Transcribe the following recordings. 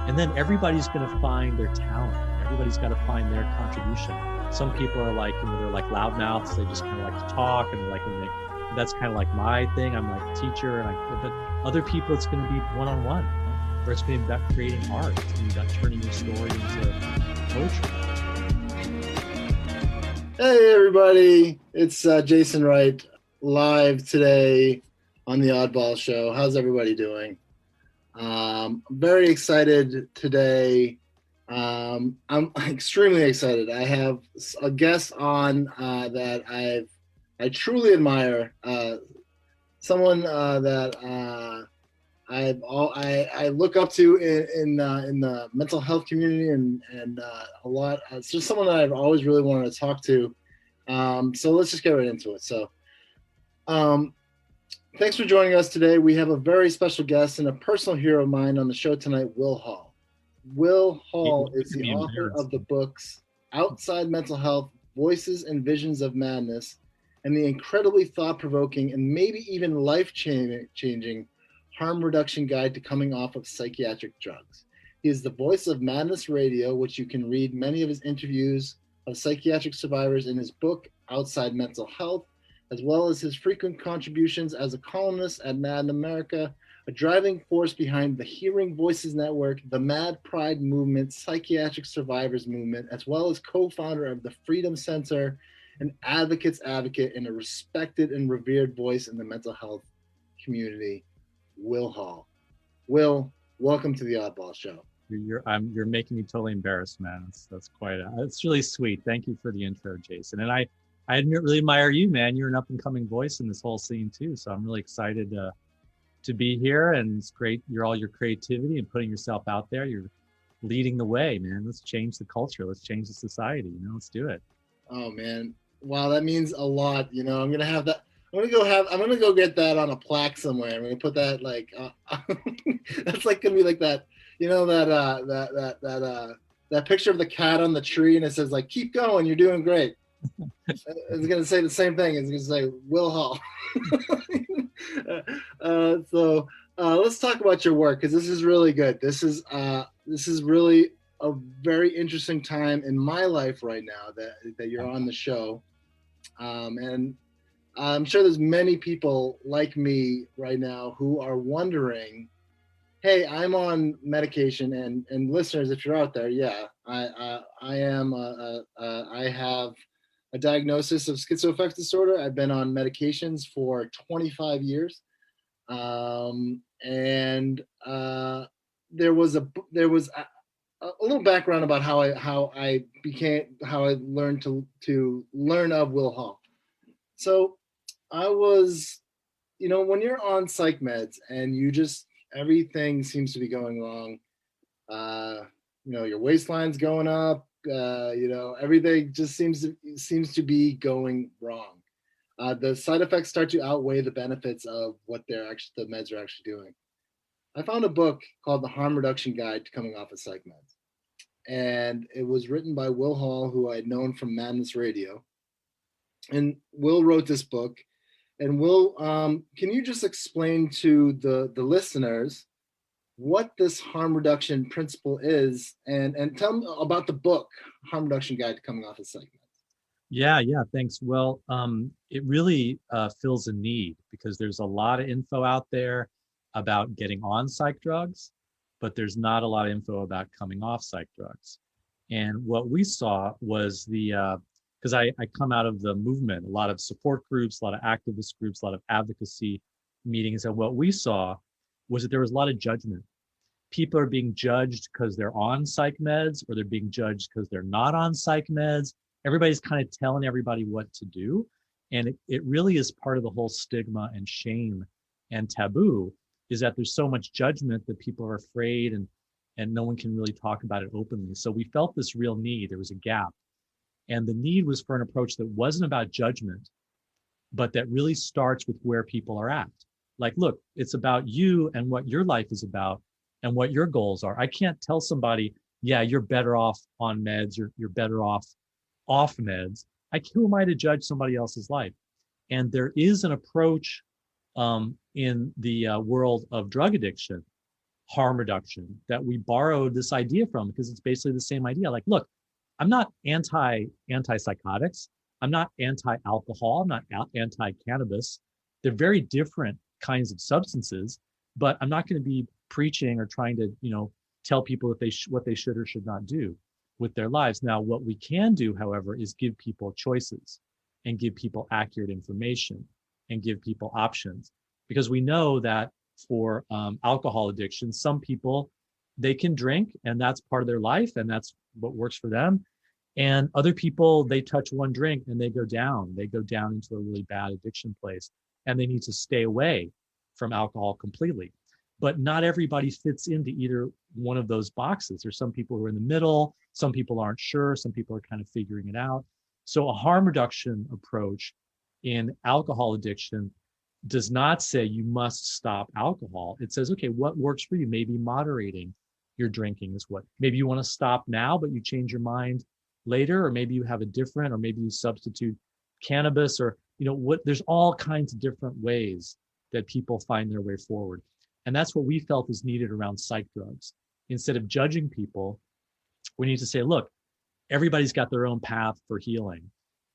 And then everybody's going to find their talent. Everybody's got to find their contribution. Some people are like, they're like loudmouths. They just kind of like to talk, and like when they, that's kind of like my thing. I'm like a teacher, but other people, it's going to be one-on-one, or it's going to be about creating art. It's going to be about turning your story into poetry. Hey everybody, it's Jason Wright live today on the Oddball Show. How's everybody doing? I'm very excited today. I'm extremely excited. I have a guest on that I truly admire. Someone that I look up to in the mental health community and a lot. It's just someone that I've always really wanted to talk to. So let's just get right into it. So, thanks for joining us today. We have a very special guest and a personal hero of mine on the show tonight, Will Hall. Will Hall is the author of the books Outside Mental Health, Voices and Visions of Madness, and the incredibly thought-provoking and maybe even life-changing Harm Reduction Guide to Coming Off of Psychiatric Drugs. He is the voice of Madness Radio, which you can read many of his interviews of psychiatric survivors in his book, Outside Mental Health, as well as his frequent contributions as a columnist at Mad in America, a driving force behind the Hearing Voices Network, the Mad Pride Movement, Psychiatric Survivors Movement, as well as co-founder of the Freedom Center, an advocate's advocate, and a respected and revered voice in the mental health community, Will Hall. Will, welcome to the Oddball Show. You're making me totally embarrassed, man. That's quite it's really sweet. Thank you for the intro, Jason. And I really admire you, man. You're an up and coming voice in this whole scene too. So I'm really excited to be here, and it's great. All your creativity and putting yourself out there. You're leading the way, man. Let's change the culture. Let's change the society. Let's do it. Oh man, wow, that means a lot. I'm gonna have that. I'm gonna go get that on a plaque somewhere. I'm gonna put that like that's like gonna be like that. That picture of the cat on the tree, and it says like, "Keep going, you're doing great." It's gonna say the same thing. It's gonna say Will Hall. So let's talk about your work, because this is really good. This is really a very interesting time in my life right now that you're on the show, and I'm sure there's many people like me right now who are wondering, hey, I'm on medication, and listeners, if you're out there, yeah, I have a diagnosis of schizoaffective disorder. I've been on medications for 25 years. And there was a little background about how I learned to learn of Will Hall. So I was, when you're on psych meds and you just, everything seems to be going wrong. Your waistline's going up. Everything just seems to be going wrong. The side effects start to outweigh the benefits of what the meds are actually doing. I found a book called The Harm Reduction Guide to Coming Off of Psych Meds, and it was written by Will Hall, who I had known from Madness Radio. And Will wrote this book. And Will, can you just explain to the listeners what this harm reduction principle is, and tell them about the book, Harm Reduction Guide to Coming Off of Psych Meds? Yeah, thanks. Well, it really fills a need, because there's a lot of info out there about getting on psych drugs, but there's not a lot of info about coming off psych drugs. And what we saw was because I come out of the movement, a lot of support groups, a lot of activist groups, a lot of advocacy meetings. And what we saw was that there was a lot of judgment. People are being judged because they're on psych meds, or they're being judged because they're not on psych meds. Everybody's kind of telling everybody what to do. And it really is part of the whole stigma and shame and taboo, is that there's so much judgment that people are afraid, and no one can really talk about it openly. So we felt this real need. There was a gap. And the need was for an approach that wasn't about judgment, but that really starts with where people are at. Like, look, it's about you and what your life is about and what your goals are. I can't tell somebody, yeah, you're better off on meds, you're better off meds. Who am I to judge somebody else's life? And there is an approach in the world of drug addiction harm reduction that we borrowed this idea from, because it's basically the same idea. Like, look, I'm not anti-psychotics. I'm not anti-alcohol. I'm not anti-cannabis. They're very different kinds of substances, but I'm not going to be preaching or trying to, tell people that what they should or should not do with their lives. Now, what we can do, however, is give people choices and give people accurate information and give people options, because we know that for alcohol addiction, some people, they can drink and that's part of their life and that's what works for them. And other people, they touch one drink and they go down into a really bad addiction place, and they need to stay away from alcohol completely. But not everybody fits into either one of those boxes. There's some people who are in the middle, some people aren't sure, some people are kind of figuring it out. So a harm reduction approach in alcohol addiction does not say you must stop alcohol. It says, okay, what works for you? Maybe moderating your drinking is what. Maybe you want to stop now, but you change your mind later, or maybe you have a different, or maybe you substitute cannabis, or there's all kinds of different ways that people find their way forward. And that's what we felt is needed around psych drugs. Instead of judging people, we need to say, look, everybody's got their own path for healing.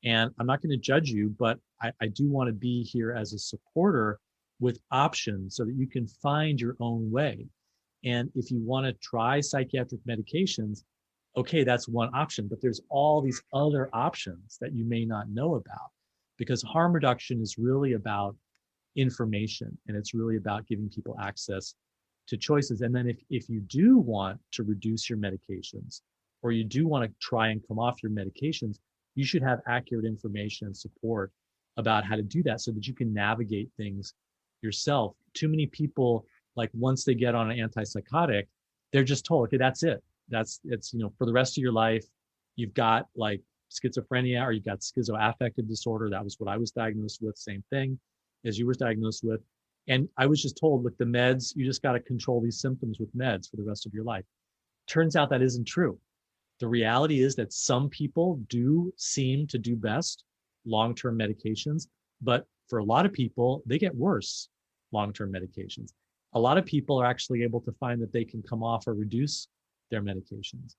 And I'm not going to judge you, but I do want to be here as a supporter with options so that you can find your own way. And if you want to try psychiatric medications, okay, that's one option, but there's all these other options that you may not know about, because harm reduction is really about information, and it's really about giving people access to choices. And then if you do want to reduce your medications, or you do want to try and come off your medications, you should have accurate information and support about how to do that so that you can navigate things yourself. Too many people, like once they get on an antipsychotic, they're just told, okay, that's it. It's for the rest of your life, you've got like schizophrenia, or you've got schizoaffective disorder. That was what I was diagnosed with, same thing as you were diagnosed with. And I was just told, look, the meds, you just got to control these symptoms with meds for the rest of your life. Turns out that isn't true. The reality is that some people do seem to do best long-term medications, but for a lot of people, they get worse long-term medications. A lot of people are actually able to find that they can come off or reduce their medications.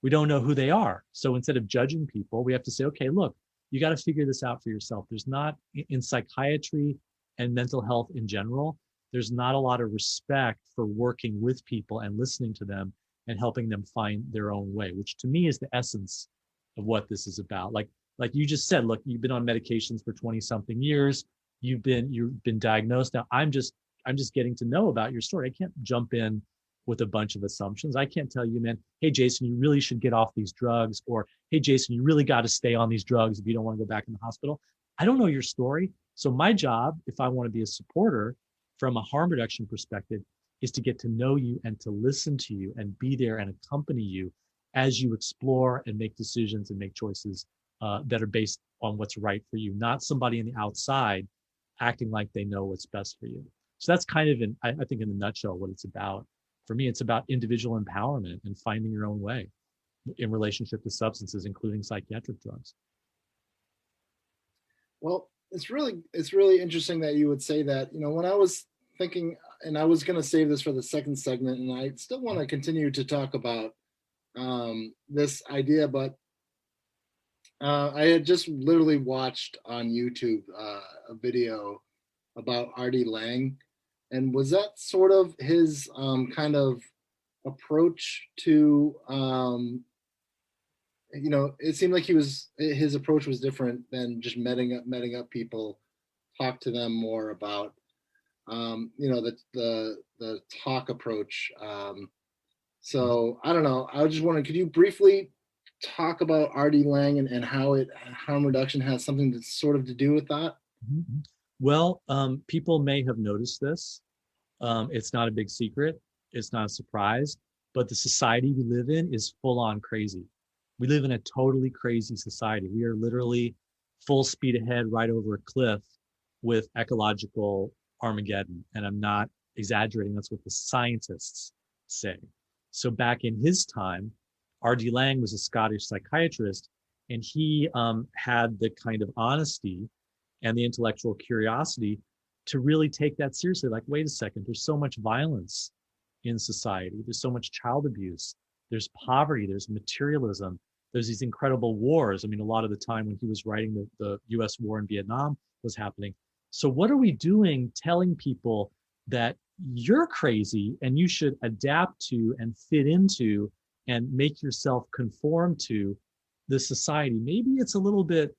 We don't know who they are. So instead of judging people, we have to say, okay, look, you got to figure this out for yourself. There's not, in psychiatry and mental health in general, there's not a lot of respect for working with people and listening to them and helping them find their own way, which to me is the essence of what this is about. Like you just said, look, you've been on medications for 20 something years. You've been diagnosed. Now I'm just getting to know about your story. I can't jump in with a bunch of assumptions. I can't tell you, man, hey, Jason, you really should get off these drugs, or hey, Jason, you really got to stay on these drugs if you don't want to go back in the hospital. I don't know your story. So my job, if I want to be a supporter from a harm reduction perspective, is to get to know you and to listen to you and be there and accompany you as you explore and make decisions and make choices that are based on what's right for you, not somebody on the outside acting like they know what's best for you. So that's kind of, I think in a nutshell, what it's about. For me, it's about individual empowerment and finding your own way in relationship to substances, including psychiatric drugs. Well, it's really interesting that you would say that. When I was thinking, and I was going to save this for the second segment, and I still want to continue to talk about this idea, but I had just literally watched on YouTube a video about Artie Lang. And was that sort of his kind of approach to, it seemed like his approach was different than just meting up people, talk to them more about, the talk approach. So I don't know. I was just wondering, could you briefly talk about Artie Lang and how harm reduction has something to sort of to do with that? Mm-hmm. Well, people may have noticed this. It's not a big secret. It's not a surprise, but the society we live in is full on crazy. We live in a totally crazy society. We are literally full speed ahead right over a cliff with ecological Armageddon. And I'm not exaggerating. That's what the scientists say. So back in his time, R.D. Laing was a Scottish psychiatrist, and he had the kind of honesty and the intellectual curiosity to really take that seriously. Like, wait a second, there's so much violence in society. There's so much child abuse. There's poverty. There's materialism. There's these incredible wars. I mean, a lot of the time when he was writing the US war in Vietnam was happening. So what are we doing telling people that you're crazy and you should adapt to and fit into and make yourself conform to the society? Maybe it's a little bit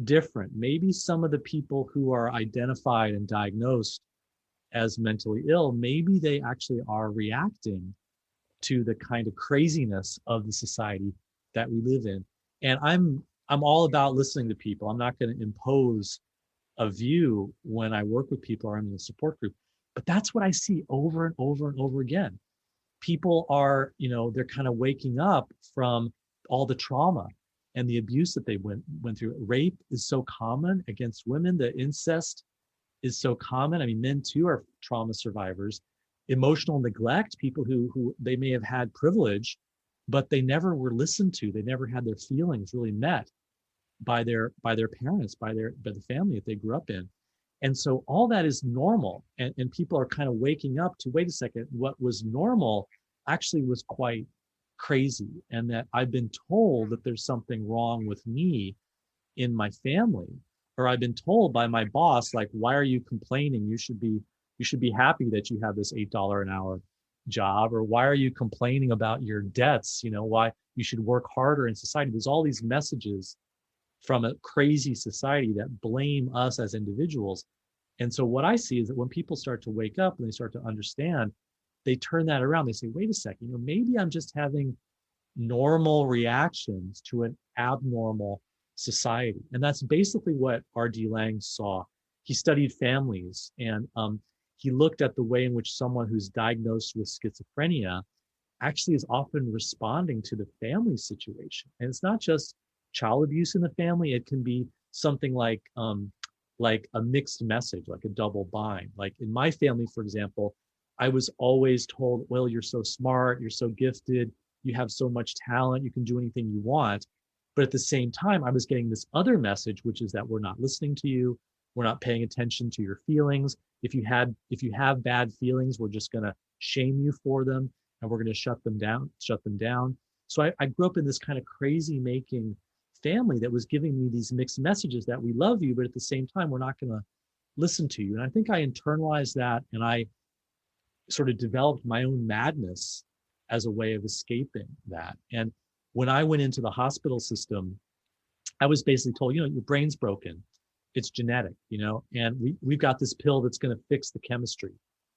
different. Maybe some of the people who are identified and diagnosed as mentally ill, maybe they actually are reacting to the kind of craziness of the society that we live in. And I'm all about listening to people. I'm not going to impose a view when I work with people or I'm in a support group. But that's what I see over and over and over again. People are, they're kind of waking up from all the trauma and the abuse that they went through. Rape is so common against women. The incest is so common. I mean, men too are trauma survivors. Emotional neglect, people who they may have had privilege, but they never were listened to. They never had their feelings really met by their parents, by the family that they grew up in. And so all that is normal. And people are kind of waking up to, wait a second, what was normal actually was quite crazy. And that I've been told that there's something wrong with me in my family, or I've been told by my boss, like, why are you complaining? You should be happy that you have this $8 an hour job, or why are you complaining about your debts? Why you should work harder in society. There's all these messages from a crazy society that blame us as individuals. And so what I see is that when people start to wake up and they start to understand, they turn that around. They say, wait a second, maybe I'm just having normal reactions to an abnormal society. And that's basically what R.D. Laing saw. He studied families, and he looked at the way in which someone who's diagnosed with schizophrenia actually is often responding to the family situation. And it's not just child abuse in the family. It can be something like a mixed message, like a double bind. Like in my family, for example, I was always told, well, you're so smart, you're so gifted, you have so much talent, you can do anything you want. But at the same time, I was getting this other message, which is that we're not listening to you, we're not paying attention to your feelings. If you have bad feelings, we're just going to shame you for them, and we're going to shut them down. So I grew up in this kind of crazy making family that was giving me these mixed messages that we love you, but at the same time, we're not going to listen to you. And I think I internalized that, and I sort of developed my own madness as a way of escaping that. And when I went into the hospital system, I was basically told, your brain's broken. It's genetic, and we've got this pill that's going to fix the chemistry.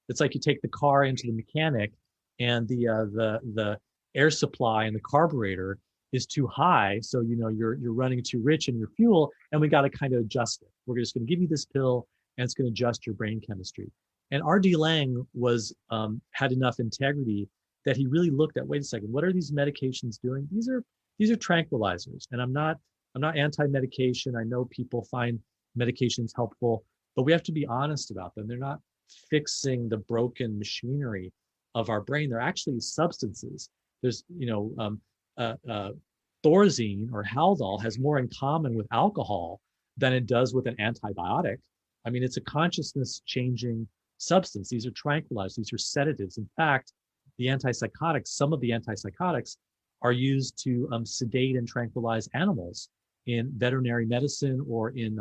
It's like you take the car into the mechanic, and the air supply and the carburetor is too high. So, you're running too rich in your fuel, and we got to kind of adjust it. We're just going to give you this pill, and it's going to adjust your brain chemistry. And R.D. Laing had enough integrity that he really looked at, wait a second, what are these medications doing? These are tranquilizers. And I'm not anti-medication. I know people find medications helpful, but we have to be honest about them. They're not fixing the broken machinery of our brain. They're actually substances. There's, Thorazine or Haldol has more in common with alcohol than it does with an antibiotic. I mean, it's a consciousness changing substance. These are tranquilizers. These are sedatives. In fact, some of the antipsychotics are used to sedate and tranquilize animals in veterinary medicine or in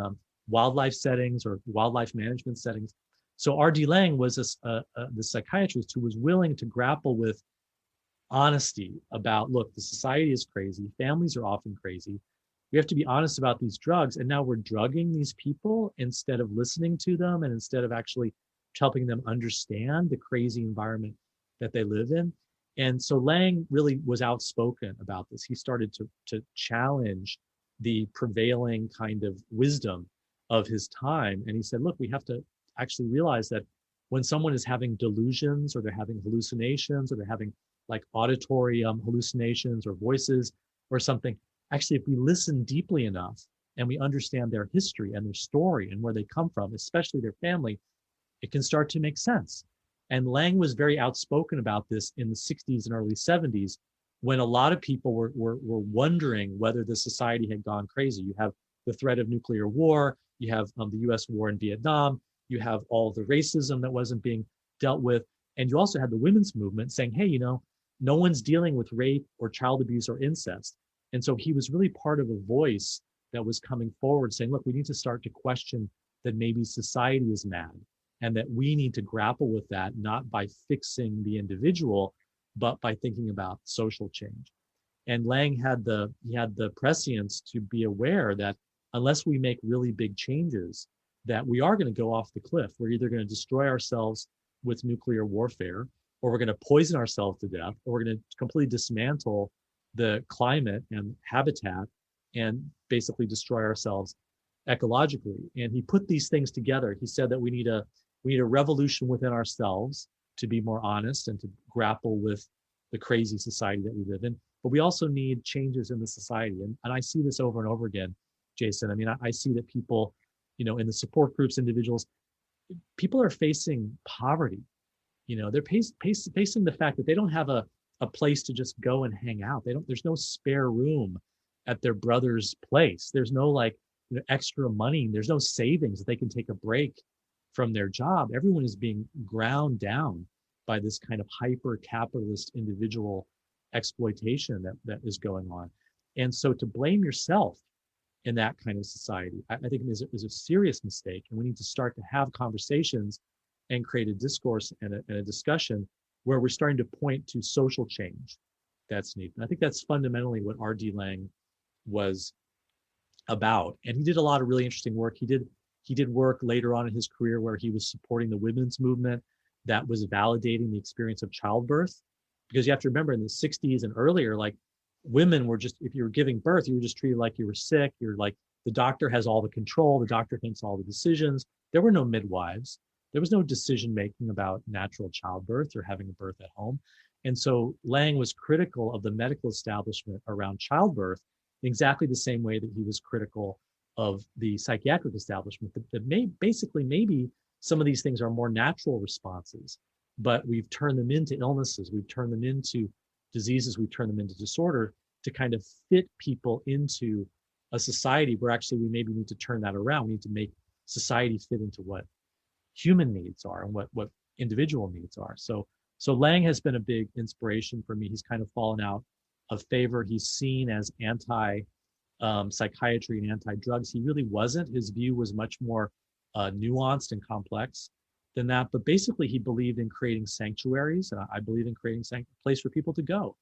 wildlife settings or wildlife management settings. So R.D. Laing was the psychiatrist who was willing to grapple with honesty about, look, the society is crazy. Families are often crazy. We have to be honest about these drugs. And now we're drugging these people instead of listening to them and instead of actually helping them understand the crazy environment that they live in. And so Laing really was outspoken about this. He started to challenge the prevailing kind of wisdom of his time. And he said, look, we have to actually realize that when someone is having delusions or they're having hallucinations or they're having like auditory hallucinations or voices or something, actually, if we listen deeply enough and we understand their history and their story and where they come from, especially their family, it can start to make sense. And Laing was very outspoken about this in the 60s and early 70s, when a lot of people were wondering whether the society had gone crazy. You have the threat of nuclear war, you have the US war in Vietnam, you have all the racism that wasn't being dealt with. And you also had the women's movement saying, hey, no one's dealing with rape or child abuse or incest. And so he was really part of a voice that was coming forward saying, look, we need to start to question that maybe society is mad, and that we need to grapple with that, not by fixing the individual, but by thinking about social change. And Lang had the prescience to be aware that unless we make really big changes, that we are going to go off the cliff. We're either going to destroy ourselves with nuclear warfare, or we're going to poison ourselves to death, or we're going to completely dismantle the climate and habitat and basically destroy ourselves ecologically. And he put these things together. He said that we need a revolution within ourselves to be more honest and to grapple with the crazy society that we live in. But we also need changes in the society. And I see this over and over again, Jason. I mean, I see that people, in the support groups, individuals, people are facing poverty. They're facing the fact that they don't have a place to just go and hang out. There's no spare room at their brother's place. There's no extra money. There's no savings that they can take a break from their job. Everyone is being ground down by this kind of hyper capitalist individual exploitation that is going on. And so to blame yourself in that kind of society, I think is a serious mistake. And we need to start to have conversations and create a discourse and a discussion where we're starting to point to social change that's needed. And I think that's fundamentally what R.D. Laing was about. And he did a lot of really interesting work. He did work later on in his career where he was supporting the women's movement that was validating the experience of childbirth. Because you have to remember, in the 60s and earlier, women were just, if you were giving birth, you were just treated like you were sick. You're like, the doctor has all the control. The doctor makes all the decisions. There were no midwives. There was no decision making about natural childbirth or having a birth at home. And so Laing was critical of the medical establishment around childbirth in exactly the same way that he was critical of the psychiatric establishment, that maybe some of these things are more natural responses, but we've turned them into illnesses, we've turned them into diseases, we've turned them into disorder to kind of fit people into a society where actually we maybe need to turn that around. We need to make society fit into what human needs are and what individual needs are. So Laing has been a big inspiration for me. He's kind of fallen out of favor. He's seen as anti-psychiatry and anti-drugs. He really wasn't. His view was much more nuanced and complex than that. But basically, he believed in creating sanctuaries. And I believe in creating a place for people to go.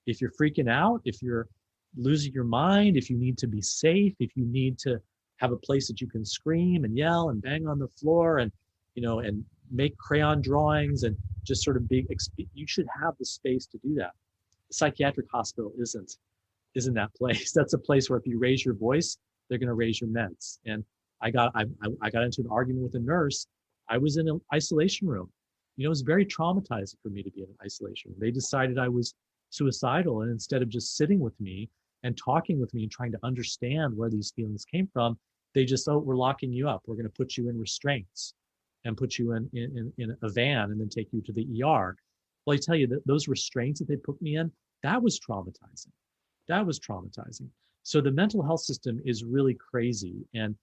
If you're freaking out, if you're losing your mind, if you need to be safe, if you need to have a place that you can scream and yell and bang on the floor and make crayon drawings and just sort of you should have the space to do that. The psychiatric hospital isn't that place. That's a place where if you raise your voice, they're going to raise your meds. And I got into an argument with a nurse. I was in an isolation room. It was very traumatizing for me to be in an isolation room. They decided I was suicidal, and instead of just sitting with me and talking with me and trying to understand where these feelings came from, they just, we're locking you up. We're going to put you in restraints and put you in a van and then take you to the ER. Well, I tell you that those restraints that they put me in, that was traumatizing. So the mental health system is really crazy. And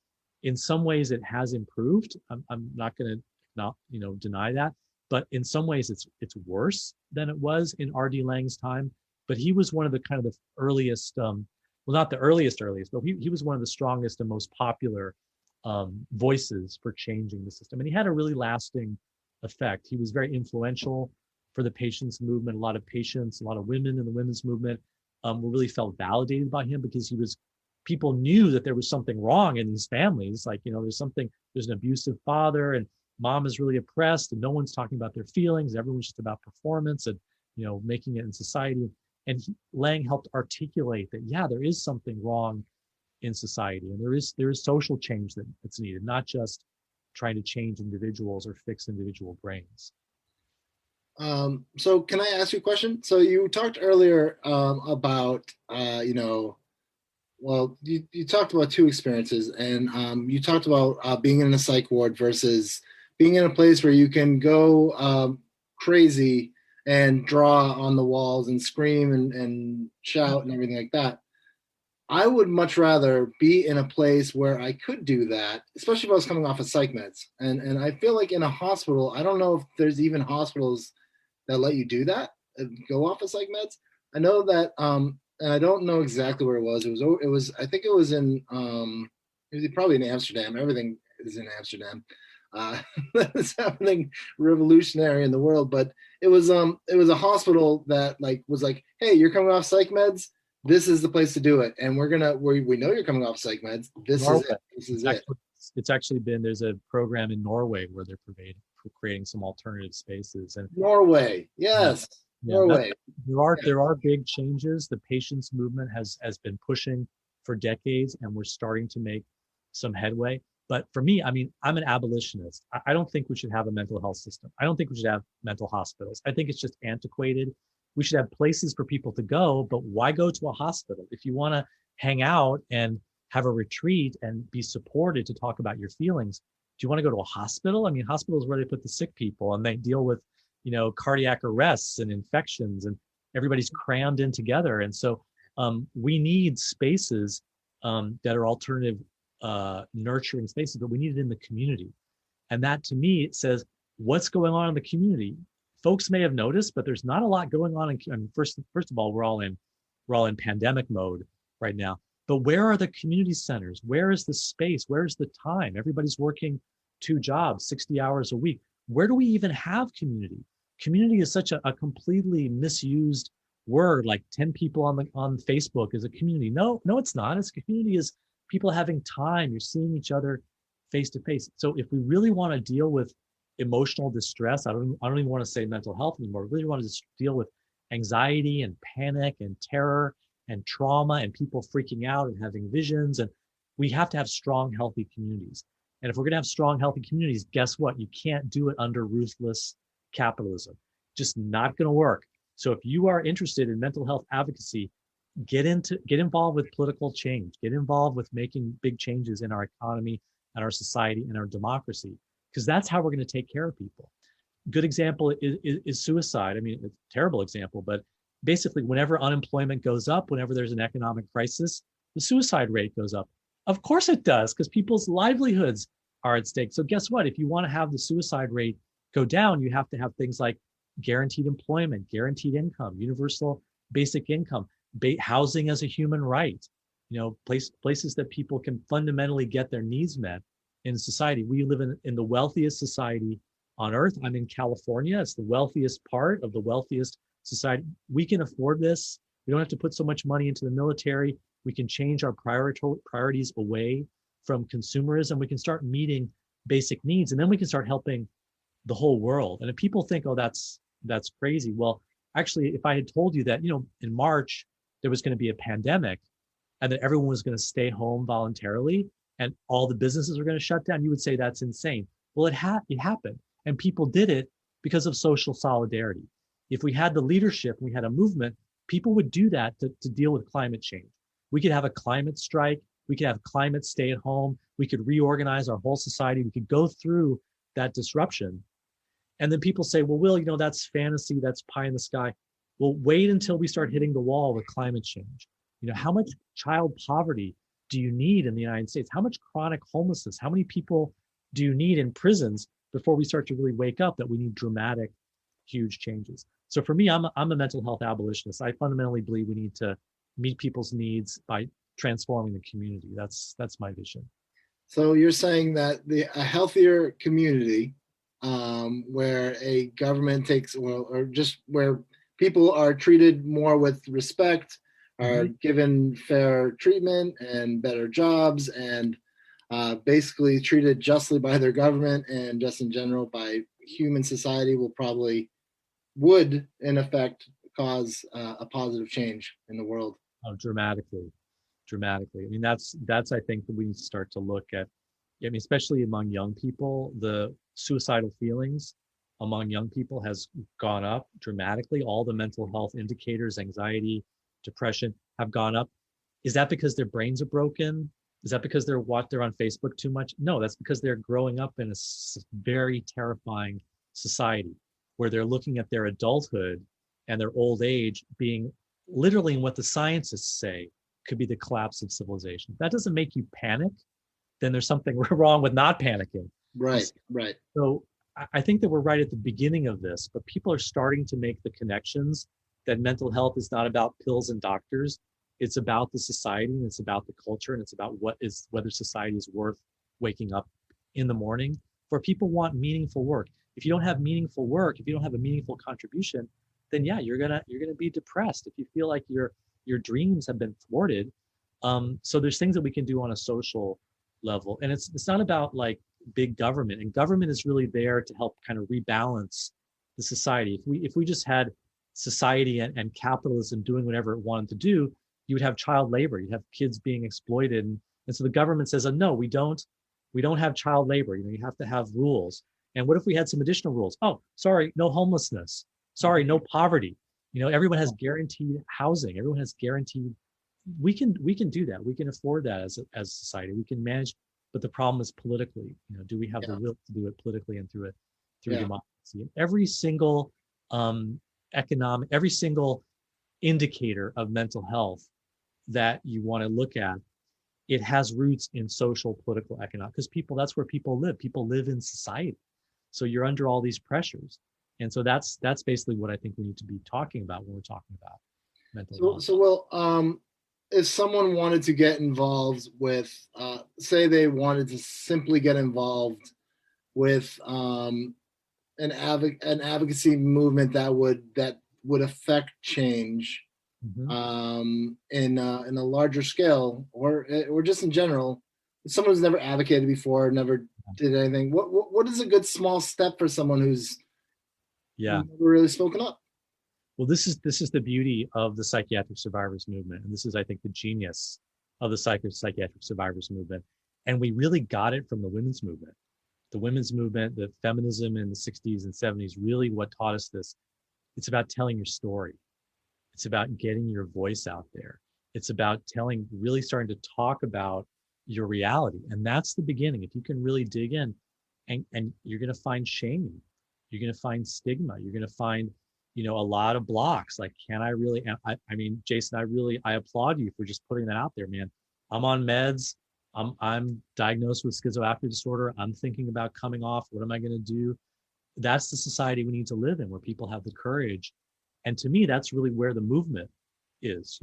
in some ways it has improved. I'm not going to deny that. But in some ways it's worse than it was in R.D. Laing's time. But he was one of the kind of the earliest, not the earliest, but he was one of the strongest and most popular voices for changing the system. And he had a really lasting effect. He was very influential for the patients movement. A lot of patients, a lot of women in the women's movement really felt validated by him because people knew that there was something wrong in these families. There's an abusive father and mom is really oppressed and no one's talking about their feelings. Everyone's just about performance and, making it in society. And Laing helped articulate that, there is something wrong in society and there is social change that's needed, not just trying to change individuals or fix individual brains. So can I ask you a question? So you talked earlier about, you talked about two experiences and you talked about being in a psych ward versus being in a place where you can go crazy and draw on the walls and scream and shout and everything like that. I would much rather be in a place where I could do that, especially if I was coming off of psych meds. And I feel like in a hospital, I don't know if there's even hospitals that let you do that and go off of psych meds. I know that, and I don't know exactly where it was. It was I think it was in it was probably in Amsterdam. Everything is in Amsterdam. That's happening revolutionary in the world. But it was a hospital that like was like, hey, you're coming off psych meds. This is the place to do it, and we know you're coming off psych meds. This is it. This is it. It's actually been, there's a program in Norway where they're creating some alternative spaces. And Norway, yes, Norway. There are big changes. The patients movement has been pushing for decades, and we're starting to make some headway. But for me, I mean, I'm an abolitionist. I don't think we should have a mental health system. I don't think we should have mental hospitals. I think it's just antiquated. We should have places for people to go, but why go to a hospital? If you want to hang out and have a retreat and be supported to talk about your feelings, do you want to go to a hospital? I mean, hospitals where they put the sick people and they deal with, cardiac arrests and infections, and everybody's crammed in together. And so we need spaces that are alternative, nurturing spaces, but we need it in the community. And that, to me, it says, what's going on in the community? Folks may have noticed, but there's not a lot going on. First of all, we're all in pandemic mode right now. But where are the community centers? Where is the space? Where is the time? Everybody's working 2 jobs, 60 hours a week. Where do we even have community? Community is such a completely misused word. Like 10 people on Facebook is a community. No, it's not. It's community is people having time. You're seeing each other face to face. So if we really want to deal with emotional distress, I don't even want to say mental health anymore. We really want to just deal with anxiety and panic and terror and trauma and people freaking out and having visions. And we have to have strong, healthy communities. And if we're going to have strong, healthy communities, guess what? You can't do it under ruthless capitalism. Just not going to work. So if you are interested in mental health advocacy, get involved with political change, get involved with making big changes in our economy and our society and our democracy, because that's how we're going to take care of people. Good example is suicide. I mean, it's a terrible example, but basically whenever unemployment goes up, whenever there's an economic crisis, the suicide rate goes up. Of course it does, because people's livelihoods are at stake. So guess what? If you want to have the suicide rate go down, you have to have things like guaranteed employment, guaranteed income, universal basic income, housing as a human right, places that people can fundamentally get their needs met in society. We live in the wealthiest society on earth. I'm in California. It's the wealthiest part of the wealthiest society. We can afford this. We don't have to put so much money into the military. We can change our priorities away from consumerism. We can start meeting basic needs, and then we can start helping the whole world. And if people think, oh, that's crazy. Well, actually, if I had told you that, in March, there was going to be a pandemic and that everyone was going to stay home voluntarily and all the businesses are going to shut down, you would say that's insane. Well, it happened, and people did it because of social solidarity. If we had the leadership, we had a movement, people would do that to deal with climate change. We could have a climate strike. We could have climate stay at home. We could reorganize our whole society. We could go through that disruption. And then people say, well, Will, that's fantasy. That's pie in the sky. Well, wait until we start hitting the wall with climate change. How much child poverty do you need in the United States? How much chronic homelessness? How many people do you need in prisons before we start to really wake up that we need dramatic, huge changes? So for me, I'm a mental health abolitionist. I fundamentally believe we need to meet people's needs by transforming the community. That's my vision. So you're saying that a healthier community, where a government or just where people are treated more with respect, are given fair treatment and better jobs, and basically treated justly by their government and just in general by human society, would in effect cause a positive change in the world. Oh, dramatically. I mean, that's I think that we need to start to look at. I mean, especially among young people, the suicidal feelings among young people has gone up dramatically. All the mental health indicators, anxiety, depression, have gone up. Is that because their brains are broken? Is that because they're on Facebook too much? No, that's because they're growing up in a very terrifying society where they're looking at their adulthood and their old age being literally what the scientists say could be the collapse of civilization. If that doesn't make you panic, then there's something wrong with not panicking. Right. So I think that we're right at the beginning of this, but people are starting to make the connections that mental health is not about pills and doctors. It's about the society, and it's about the culture, and it's about whether society is worth waking up in the morning. For people want meaningful work. If you don't have meaningful work, if you don't have a meaningful contribution, then yeah, you're gonna be depressed. If you feel like your dreams have been thwarted. So there's things that we can do on a social level, and it's not about like big government. And government is really there to help kind of rebalance the society. If we just had society and capitalism doing whatever it wanted to do, you would have child labor. You'd have kids being exploited, and so the government says, "Oh no, we don't have child labor. You have to have rules." And what if we had some additional rules? Oh, sorry, no homelessness. Sorry, no poverty. Everyone has guaranteed housing. Everyone has guaranteed. We can do that. We can afford that as a society. We can manage. But the problem is politically. Do we have the will to do it politically and through democracy? And every single every single indicator of mental health that you want to look at, it has roots in social, political, economic, because that's where people live. People live in society. So you're under all these pressures. And so that's basically what I think we need to be talking about when we're talking about mental health. So well, if someone wanted to get involved with, say they wanted to simply get involved with an advocacy movement that would affect change, in a larger scale, or just in general, if someone who's never advocated before, never did anything, what is a good small step for someone who's never really spoken up? Well, this is the beauty of the psychiatric survivors movement, and this is, I think, the genius of the psychiatric survivors movement. And we really got it from the women's movement. The women's movement, the feminism in the 60s and 70s, really what taught us this. It's about telling your story. It's about getting your voice out there. It's about really starting to talk about your reality. And that's the beginning. If you can really dig in, and you're going to find shame, you're going to find stigma, you're going to find, a lot of blocks. Like, can I really, I mean, Jason, I applaud you for just putting that out there, man. I'm on meds. I'm diagnosed with schizoaffective disorder. I'm thinking about coming off. What am I going to do? That's the society we need to live in, where people have the courage. And to me, that's really where the movement is,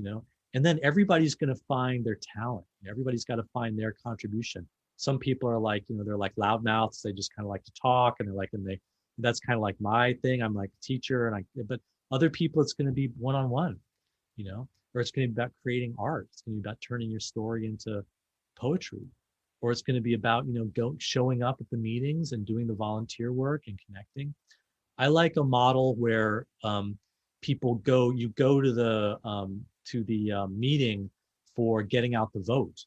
and then everybody's going to find their talent. Everybody's got to find their contribution. Some people are like, they're like loudmouths. They just kind of like to talk, and that's kind of like my thing. I'm like a teacher, but other people, it's going to be one-on-one, or it's going to be about creating art. It's going to be about turning your story into poetry, or it's going to be about, showing up at the meetings and doing the volunteer work and connecting. I like a model where people go to the meeting for getting out the vote.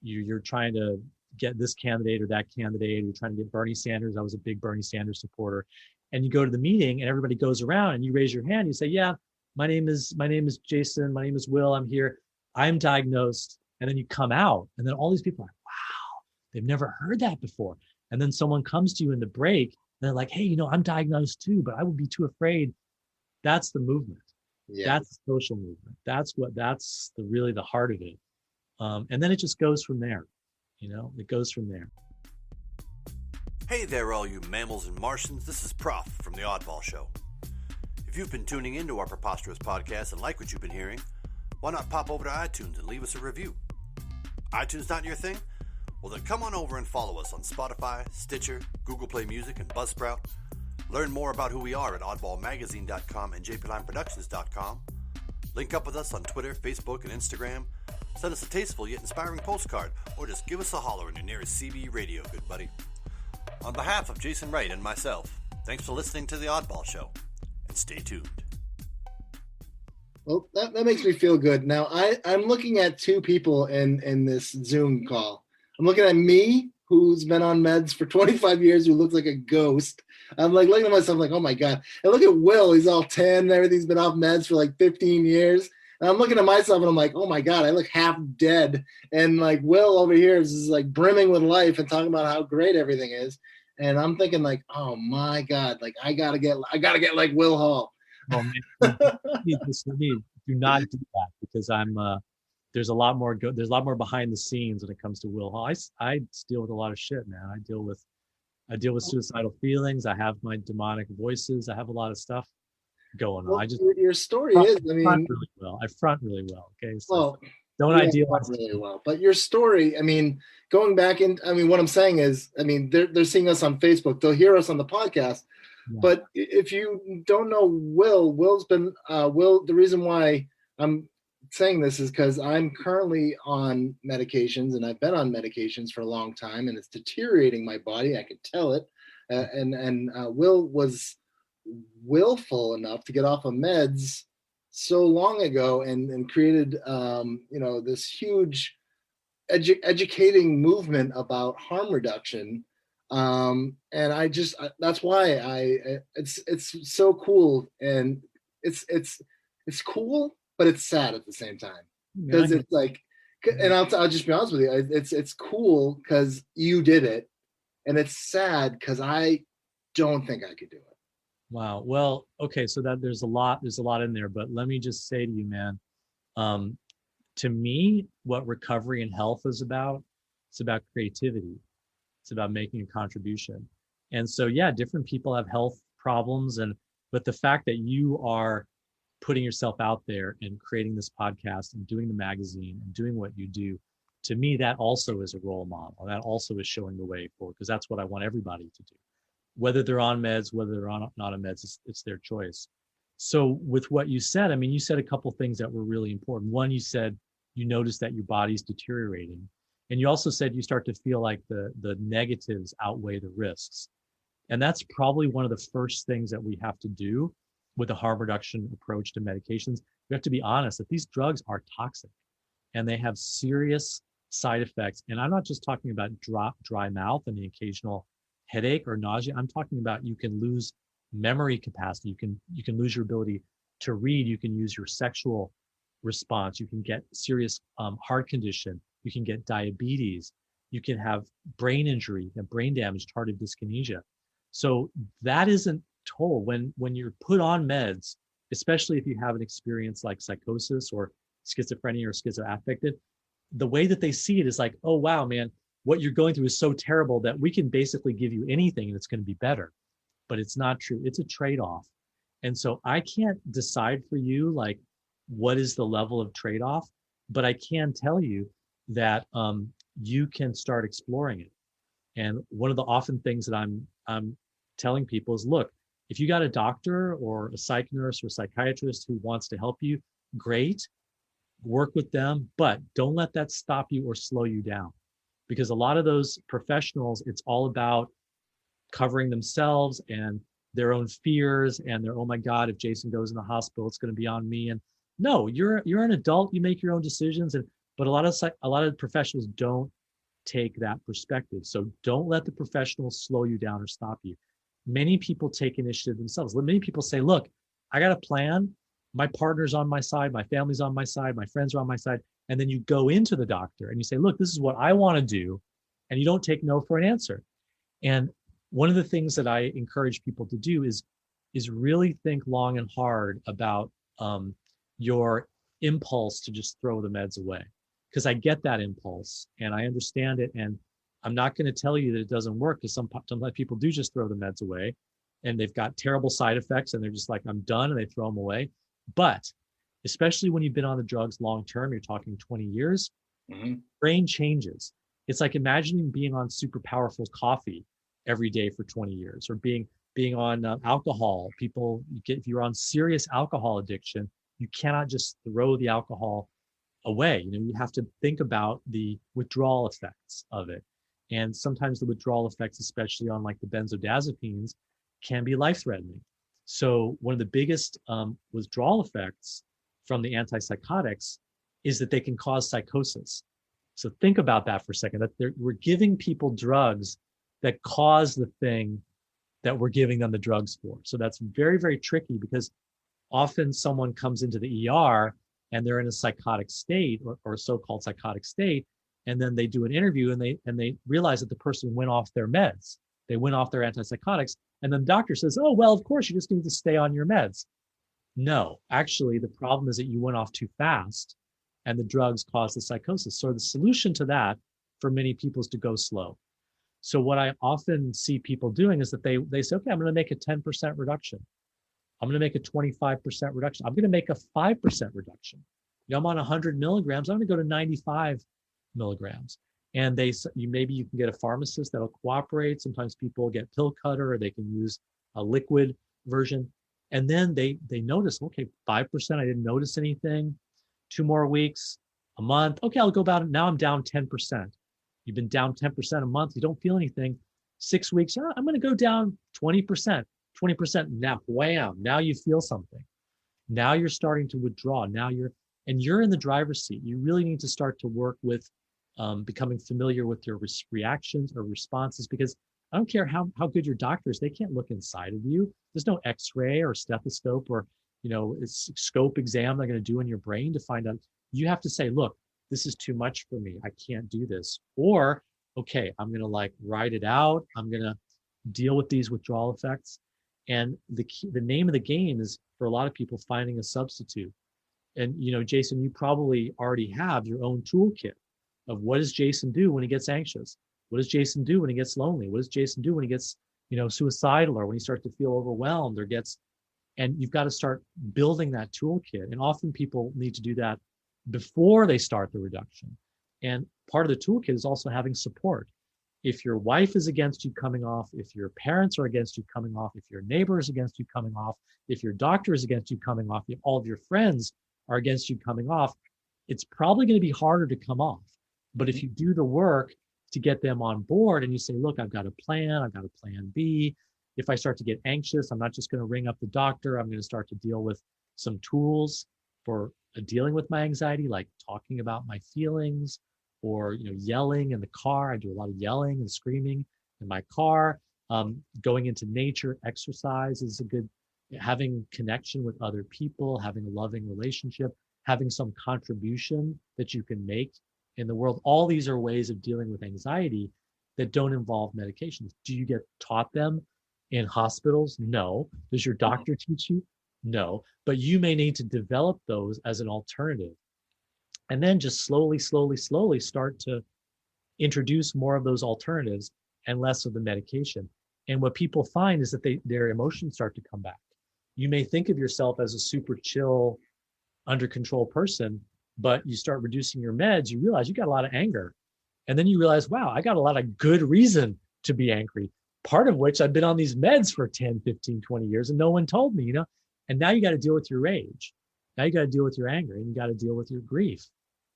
You're trying to get this candidate or that candidate. You're trying to get Bernie Sanders. I was a big Bernie Sanders supporter. And you go to the meeting and everybody goes around and you raise your hand. You say, yeah, my name is Jason. My name is Will. I'm here. I'm diagnosed. And then you come out, and then all these people are like, wow, they've never heard that before. And then someone comes to you in the break and they're like, hey, I'm diagnosed too, but I would be too afraid. That's the movement. Yeah. That's the social movement. That's really the heart of it. And then it just goes from there. It goes from there. Hey there, all you mammals and Martians. This is Prof from The Oddball Show. If you've been tuning into our preposterous podcast and like what you've been hearing, why not pop over to iTunes and leave us a review? iTunes not your thing? Well, then come on over and follow us on Spotify, Stitcher, Google Play Music, and Buzzsprout. Learn more about who we are at oddballmagazine.com and jplineproductions.com. Link up with us on Twitter, Facebook, and Instagram. Send us a tasteful yet inspiring postcard, or just give us a holler in your nearest CB radio, good buddy. On behalf of Jason Wright and myself, thanks for listening to The Oddball Show, and stay tuned. Well, that makes me feel good. Now, I'm looking at two people in this Zoom call. I'm looking at me, who's been on meds for 25 years, who looks like a ghost. I'm like looking at myself like, oh my God. And look at Will, he's all 10 and everything's been off meds for like 15 years. And I'm looking at myself and I'm like, oh my God, I look half dead. And like Will over here is like brimming with life and talking about how great everything is. And I'm thinking like, oh my God, like I gotta get like Will Hall. Oh, man. Do not do that, because there's a lot more behind the scenes when it comes to Will Hall. I deal with a lot of shit, man. I deal with I deal with suicidal feelings. I have my demonic voices. I have a lot of stuff going on. Well, I just your story is, I front mean, really well. I front really well. Okay. So well, don't yeah, idealize not really well. But your story, I mean, going back in, I mean, what I'm saying is, I mean, they're seeing us on Facebook. They'll hear us on the podcast. Yeah. But if you don't know Will's been Will. The reason why I'm saying this is because I'm currently on medications, and I've been on medications for a long time, and it's deteriorating my body. I can tell it. And Will was willful enough to get off of meds so long ago, and created this huge educating movement about harm reduction. And that's why it's so cool, and it's cool, but it's sad at the same time, because it's like, and I'll just be honest with you, it's cool because you did it, and it's sad because I don't think I could do it. Wow. Well, okay. So that there's a lot in there, but let me just say to you, man, to me, what recovery and health is about, it's about creativity. It's about making a contribution. And so, yeah, different people have health problems, but the fact that you are putting yourself out there and creating this podcast and doing the magazine and doing what you do, to me, that also is a role model. That also is showing the way forward, because that's what I want everybody to do. Whether they're on meds, whether they're not on meds, it's their choice. So with what you said, I mean, you said a couple things that were really important. One, you said you noticed that your body's deteriorating. And you also said you start to feel like the negatives outweigh the risks. And that's probably one of the first things that we have to do with a harm reduction approach to medications. We have to be honest that these drugs are toxic and they have serious side effects. And I'm not just talking about dry mouth and the occasional headache or nausea. I'm talking about you can lose memory capacity. You can lose your ability to read. You can use your sexual response. You can get serious heart condition. You can get diabetes. You can have brain injury and brain damage, tardive dyskinesia. So that isn't told when you're put on meds, especially if you have an experience like psychosis or schizophrenia or schizoaffective. The way that they see it is like, oh, wow, man, what you're going through is so terrible that we can basically give you anything and it's going to be better. But it's not true. It's a trade-off. And so I can't decide for you, like, what is the level of trade-off, but I can tell you that you can start exploring it. And one of the often things that I'm telling people is, look, if you got a doctor or a psych nurse or a psychiatrist who wants to help you, great, work with them, but don't let that stop you or slow you down. Because a lot of those professionals, it's all about covering themselves and their own fears and their, oh my God, if Jason goes in the hospital, it's going to be on me. And no, you're an adult, you make your own decisions. But a lot of professionals don't take that perspective. So don't let the professionals slow you down or stop you. Many people take initiative themselves. Many people say, look, I got a plan. My partner's on my side. My family's on my side. My friends are on my side. And then you go into the doctor and you say, look, this is what I want to do. And you don't take no for an answer. And one of the things that I encourage people to do is really think long and hard about your impulse to just throw the meds away. Because I get that impulse and I understand it. And I'm not going to tell you that it doesn't work, because sometimes people do just throw the meds away and they've got terrible side effects and they're just like, I'm done, and they throw them away. But especially when you've been on the drugs long term, you're talking 20 years, brain changes. It's like imagining being on super powerful coffee every day for 20 years, or being on alcohol. If you're on serious alcohol addiction, you cannot just throw the alcohol away. You have to think about the withdrawal effects of it. And sometimes the withdrawal effects, especially on like the benzodiazepines, can be life-threatening. So one of the biggest withdrawal effects from the antipsychotics is that they can cause psychosis. So think about that for a second, that we're giving people drugs that cause the thing that we're giving them the drugs for. So that's very, very tricky, because often someone comes into the ER and they're in a psychotic state or a so-called psychotic state. And then they do an interview and they realize that the person went off their meds. They went off their antipsychotics. And then the doctor says, oh, well, of course, you just need to stay on your meds. No, actually, the problem is that you went off too fast and the drugs caused the psychosis. So the solution to that for many people is to go slow. So what I often see people doing is that they say, okay, I'm going to make a 10% reduction. I'm going to make a 25% reduction. I'm going to make a 5% reduction. I'm on 100 milligrams. I'm going to go to 95 milligrams. And maybe you can get a pharmacist that'll cooperate. Sometimes people get pill cutter, or they can use a liquid version. And then they notice, okay, 5%, I didn't notice anything. 2 more weeks, a month. Okay, I'll go about it. Now I'm down 10%. You've been down 10% a month. You don't feel anything. 6 weeks, I'm going to go down 20%. 20%. Now, wham, now you feel something. Now you're starting to withdraw. Now you're in the driver's seat. You really need to start to work with becoming familiar with your reactions or responses, because I don't care how good your doctor is, they can't look inside of you. There's no x-ray or stethoscope or, scope exam they're going to do in your brain to find out. You have to say, look, this is too much for me. I can't do this. Or, okay, I'm going to ride it out. I'm going to deal with these withdrawal effects. And the name of the game is, for a lot of people, finding a substitute. And, Jason, you probably already have your own toolkit of what does Jason do when he gets anxious? What does Jason do when he gets lonely? What does Jason do when he gets, suicidal, or when he starts to feel overwhelmed and you've got to start building that toolkit. And often people need to do that before they start the reduction. And part of the toolkit is also having support. If your wife is against you coming off, if your parents are against you coming off, if your neighbor is against you coming off, if your doctor is against you coming off, if all of your friends are against you coming off, it's probably going to be harder to come off. But if you do the work to get them on board and you say, look, I've got a plan, I've got a plan B. If I start to get anxious, I'm not just going to ring up the doctor. I'm going to start to deal with some tools for dealing with my anxiety, like talking about my feelings, or yelling in the car. I do a lot of yelling and screaming in my car. Going into nature, exercise is a good, having connection with other people, having a loving relationship, having some contribution that you can make in the world. All these are ways of dealing with anxiety that don't involve medications. Do you get taught them in hospitals? No. Does your doctor teach you? No. But you may need to develop those as an alternative. And then just slowly start to introduce more of those alternatives and less of the medication. And what people find is that their emotions start to come back. You may think of yourself as a super chill, under control person, but you start reducing your meds, you realize you got a lot of anger. And then you realize, wow, I got a lot of good reason to be angry. Part of which I've been on these meds for 10, 15, 20 years and no one told me, and now you got to deal with your rage. Now you got to deal with your anger, and you got to deal with your grief,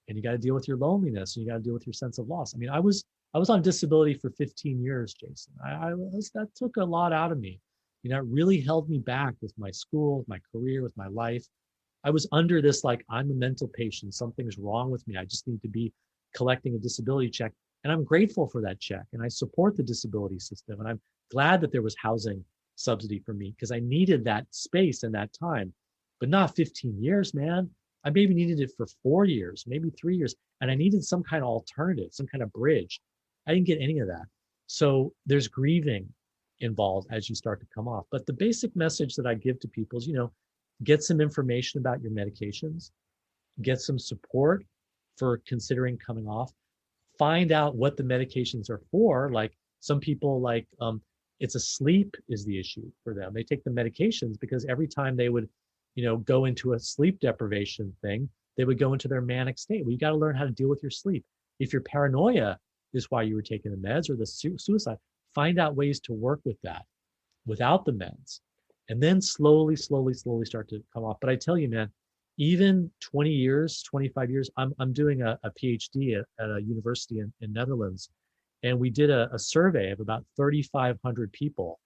and you got to deal with your loneliness, and you got to deal with your sense of loss. I mean, I was on disability for 15 years, Jason. That took a lot out of me. It really held me back with my school, with my career, with my life. I was under this, I'm a mental patient. Something's wrong with me. I just need to be collecting a disability check. And I'm grateful for that check. And I support the disability system. And I'm glad that there was housing subsidy for me, because I needed that space and that time, but not 15 years, man. I maybe needed it for 4 years, maybe 3 years. And I needed some kind of alternative, some kind of bridge. I didn't get any of that. So there's grieving involved as you start to come off. But the basic message that I give to people is, get some information about your medications, get some support for considering coming off, find out what the medications are for. Like some people, it's a sleep is the issue for them. They take the medications because every time they would, go into a sleep deprivation thing, they would go into their manic state. Well, you got to learn how to deal with your sleep. If your paranoia is why you were taking the meds, or the suicide, find out ways to work with that without the meds. And then slowly start to come off. But I tell you, man, even 20 years, 25 years, I'm doing a PhD at a university in Netherlands. And we did a survey of about 3,500 people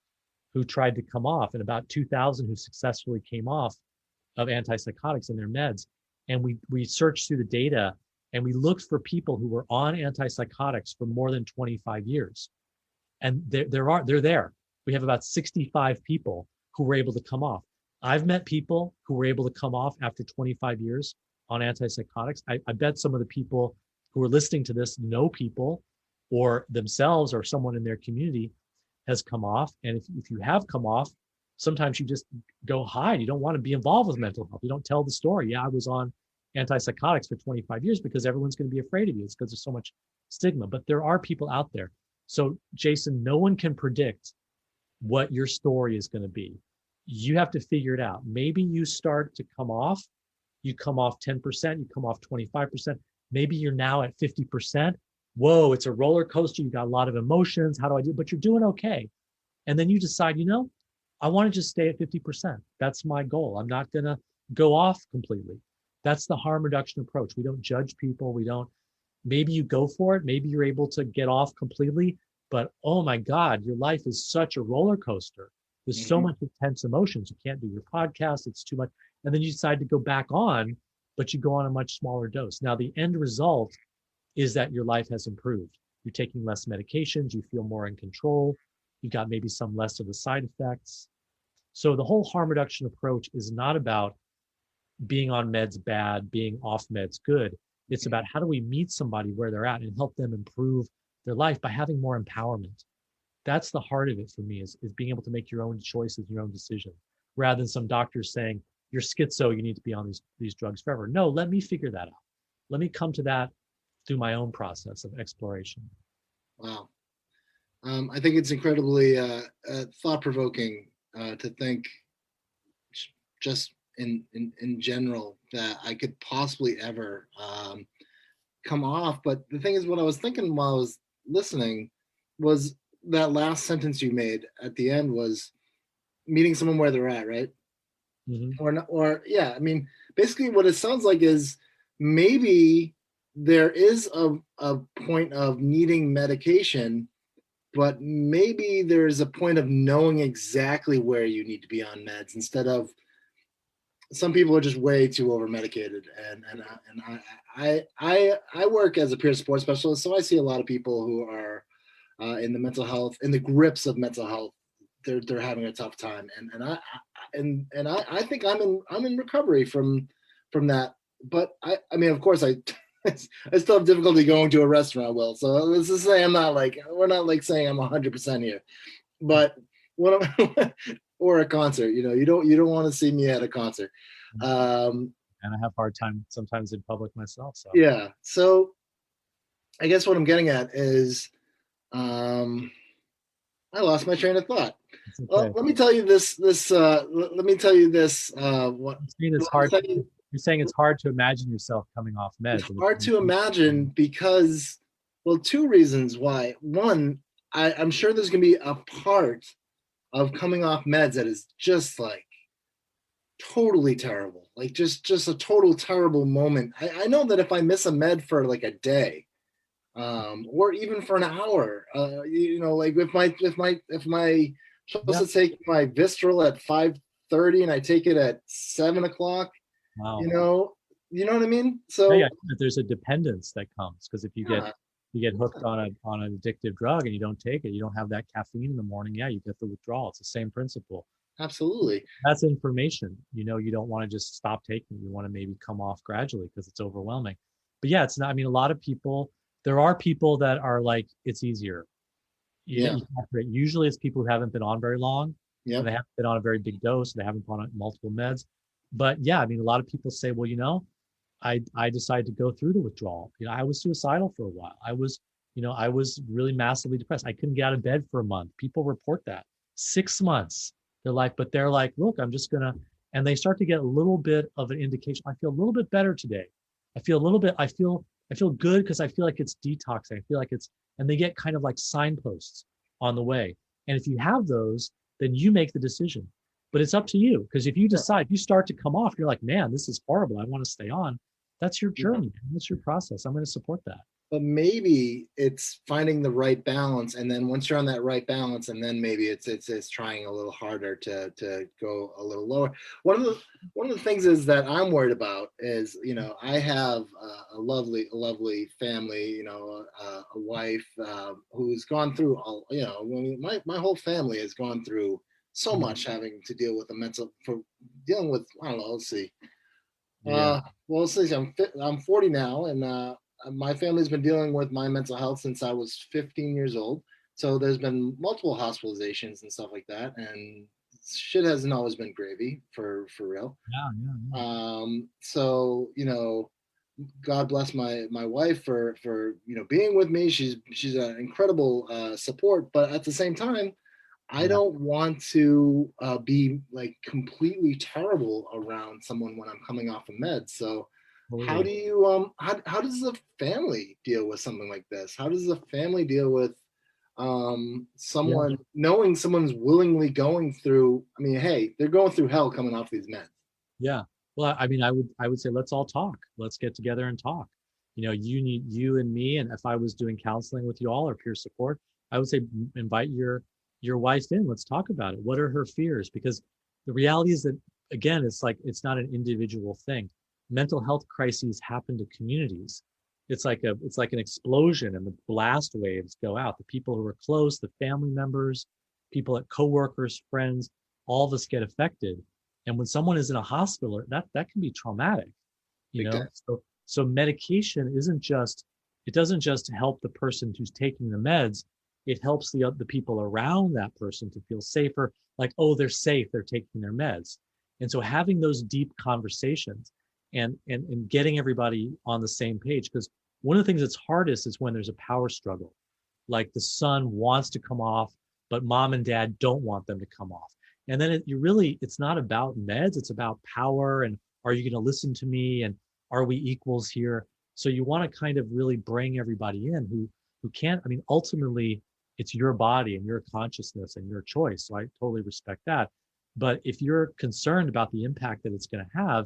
who tried to come off, and about 2,000 who successfully came off of antipsychotics and their meds. And we searched through the data, and we looked for people who were on antipsychotics for more than 25 years. And they're there. We have about 65 people who were able to come off. I've met people who were able to come off after 25 years on antipsychotics. I bet some of the people who are listening to this know people, or themselves or someone in their community has come off. And if you have come off, sometimes you just go hide. You don't want to be involved with mental health. You don't tell the story. Yeah, I was on antipsychotics for 25 years, because everyone's going to be afraid of you. It's because there's so much stigma. But there are people out there. So Jason, no one can predict what your story is going to be. You have to figure it out. Maybe you start to come off, you come off 10%, you come off 25%. Maybe you're now at 50%. Whoa, it's a roller coaster. You got a lot of emotions. How do I do? But you're doing okay. And then you decide, I want to just stay at 50%. That's my goal. I'm not going to go off completely. That's the harm reduction approach. We don't judge people. Maybe you go for it. Maybe you're able to get off completely, but oh my God, your life is such a roller coaster. There's so much intense emotions. You can't do your podcast. It's too much. And then you decide to go back on, but you go on a much smaller dose. Now, the end result is that your life has improved. You're taking less medications. You feel more in control. You've got maybe some less of the side effects. So the whole harm reduction approach is not about being on meds bad, being off meds good. It's about how do we meet somebody where they're at and help them improve their life by having more empowerment. That's the heart of it for me, is being able to make your own choices, your own decisions, rather than some doctors saying, you're schizo, you need to be on these drugs forever. No, let me figure that out. Let me come to that through my own process of exploration. Wow. I think it's incredibly thought-provoking to think just in general that I could possibly ever come off. But the thing is, what I was thinking while I was listening was that last sentence you made at the end was meeting someone where they're at, right? Yeah, I mean, basically what it sounds like is maybe there is a point of needing medication, but maybe there's a point of knowing exactly where you need to be on meds, instead of some people are just way too over medicated. And I work as a peer support specialist, so I see a lot of people who are in the grips of mental health. They're having a tough time, and I think I'm in recovery from that. But I mean, of course, I still have difficulty going to a restaurant, Will. So let's just say we're not saying I'm 100% here, but or a concert, you don't want to see me at a concert. And I have a hard time sometimes in public myself. So yeah. So I guess what I'm getting at is, I lost my train of thought. Okay. Well, let me tell you this. Let me tell you this. You're saying it's hard to imagine yourself coming off meds. It's hard to imagine because, well, two reasons why. One, I'm sure there's going to be a part of coming off meds that is just like totally terrible, like just a total terrible moment. I know that if I miss a med for like a day, or even for an hour, like if my supposed to take my Vistral at 5:30 and I take it at 7 o'clock, wow. You know what I mean? So yeah, there's a dependence that comes, because if you get hooked on an addictive drug and you don't take it, you don't have that caffeine in the morning. Yeah, you get the withdrawal. It's the same principle. Absolutely. That's information. You don't want to just stop taking it. You want to maybe come off gradually because it's overwhelming. But yeah, it's not. I mean, a lot of people. There are people that are like, it's easier. Usually it's people who haven't been on very long. Yeah. They haven't been on a very big dose. They haven't been on multiple meds. But yeah, I mean, a lot of people say, well, I decided to go through the withdrawal. I was suicidal for a while. I was really massively depressed. I couldn't get out of bed for a month. People report that 6 months. They're like, look, I'm just gonna, and they start to get a little bit of an indication. I feel a little bit better today. I feel good because I feel like it's detoxing. I feel like and they get kind of like signposts on the way. And if you have those, then you make the decision. But it's up to you, because if you decide, you start to come off, you're like, man, this is horrible, I want to stay on. That's your journey. That's your process. I'm going to support that. But maybe it's finding the right balance, and then once you're on that right balance, and then maybe it's trying a little harder to go a little lower. One of the things is that I'm worried about is, I have a lovely family, a wife who's gone through my whole family has gone through so much, having to deal with dealing with, I don't know, let's see. Yeah. Well, let's see, I'm 40 now, and my family's been dealing with my mental health since I was 15 years old. So there's been multiple hospitalizations and stuff like that. And shit hasn't always been gravy, for real. Yeah. So, God bless my wife for being with me. She's an incredible support, but at the same time, I Yeah. don't want to be like completely terrible around someone when I'm coming off of meds. So how Totally. do you how does the family deal with something like this? How does the family deal with Yeah. someone knowing someone's willingly going through, I mean, hey, they're going through hell coming off these meds. Yeah. Well, I mean, I would say let's all talk. Let's get together and talk. You and me, and if I was doing counseling with you all or peer support, I would say invite your wife in. Let's talk about it. What are her fears? Because the reality is that again, it's not an individual thing. Mental health crises happen to communities. It's like an explosion and the blast waves go out. The people who are close, the family members, people at coworkers, friends, all of us get affected. And when someone is in a hospital, that can be traumatic, you Big know? time. So medication it doesn't just help the person who's taking the meds, it helps the people around that person to feel safer, like, oh, they're safe, they're taking their meds. And so having those deep conversations and getting everybody on the same page, because one of the things that's hardest is when there's a power struggle. Like the son wants to come off, but mom and dad don't want them to come off. And then it's not about meds, it's about power and are you going to listen to me and are we equals here? So you want to kind of really bring everybody in who can't, I mean, ultimately it's your body and your consciousness and your choice. So I totally respect that. But if you're concerned about the impact that it's going to have,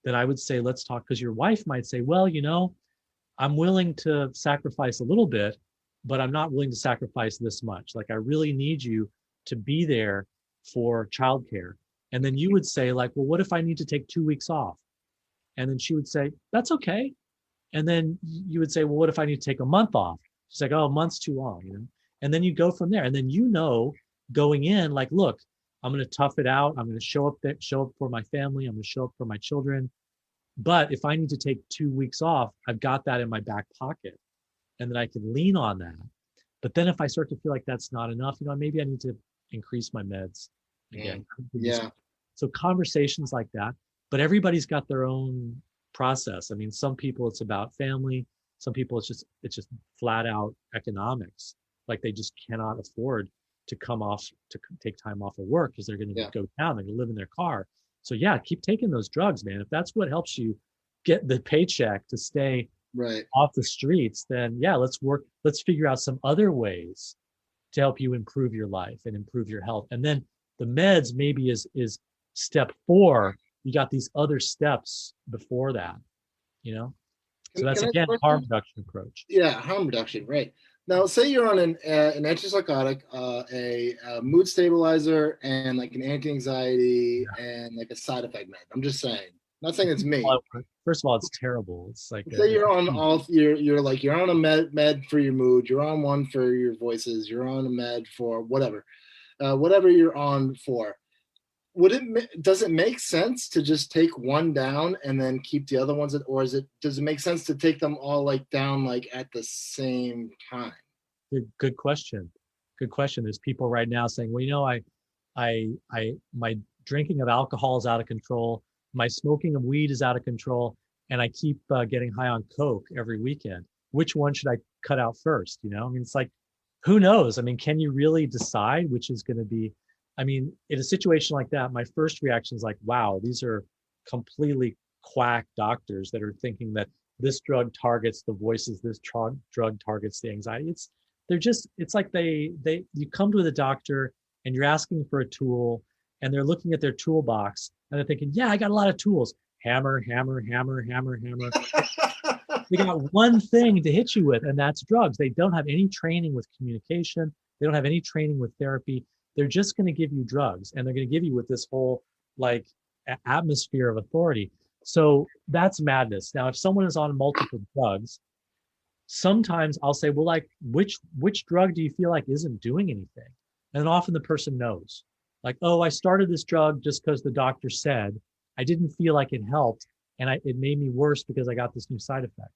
then I would say let's talk, because your wife might say, well, I'm willing to sacrifice a little bit, but I'm not willing to sacrifice this much. Like I really need you to be there for childcare. And then you would say like, well, what if I need to take 2 weeks off? And then she would say, that's okay. And then you would say, well, what if I need to take a month off? She's like, oh, a month's too long. And then you go from there. And then going in, like, look, I'm going to tough it out. I'm going to show up for my family. I'm going to show up for my children. But if I need to take 2 weeks off, I've got that in my back pocket and then I can lean on that. But then if I start to feel like that's not enough, maybe I need to increase my meds again. Yeah. So conversations like that, but everybody's got their own process. I mean, some people it's about family. Some people it's just flat out economics. Like they just cannot afford to take time off of work because they're going to go down. They're going to live in their car. So yeah, keep taking those drugs, man. If that's what helps you get the paycheck to stay right off the streets, then yeah, let's figure out some other ways to help you improve your life and improve your health. And then the meds maybe is step 4. You got these other steps before that, So that's again harm reduction approach. Yeah, harm reduction, right. Now, say you're on an antipsychotic, a mood stabilizer, and like an anti-anxiety and like a side effect med. I'm just saying. I'm not saying it's me. First of all, it's terrible. It's like say you're on you're on a med for your mood. You're on one for your voices. You're on a med for whatever you're on for. Does it make sense to just take one down and then keep the other ones, or does it make sense to take them all like down like at the same time? Good question. There's people right now saying, well, my drinking of alcohol is out of control, my smoking of weed is out of control, and I keep getting high on Coke every weekend. Which one should I cut out first? I mean, it's like, who knows? I mean, can you really decide which is going to be? I mean, in a situation like that, my first reaction is like, wow, these are completely quack doctors that are thinking that this drug targets the voices, this drug targets the anxiety. It's like you come to the doctor and you're asking for a tool and they're looking at their toolbox and they're thinking, yeah, I got a lot of tools. Hammer, hammer, hammer, hammer, hammer. They got one thing to hit you with, and that's drugs. They don't have any training with communication. They don't have any training with therapy. They're just going to give you drugs, and they're going to give you with this whole like atmosphere of authority. So that's madness. Now, if someone is on multiple drugs, sometimes I'll say, well, like which drug do you feel like isn't doing anything? And often the person knows, like, oh, I started this drug just because the doctor said. I didn't feel like it helped, and it made me worse because I got this new side effect.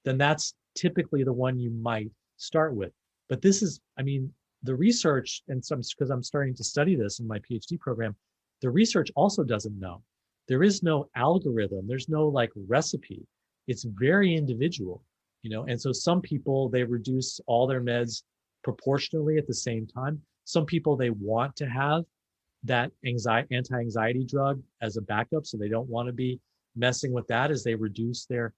Then that's typically the one you might start with. But this is, I mean, the research, and some, because I'm starting to study this in my PhD program, the research also doesn't know. There is no algorithm. There's no like recipe. it's very individual, and so some people, they reduce all their meds proportionally at the same time. Some people, they want to have that anti-anxiety drug as a backup, so they don't want to be messing with that as they reduce their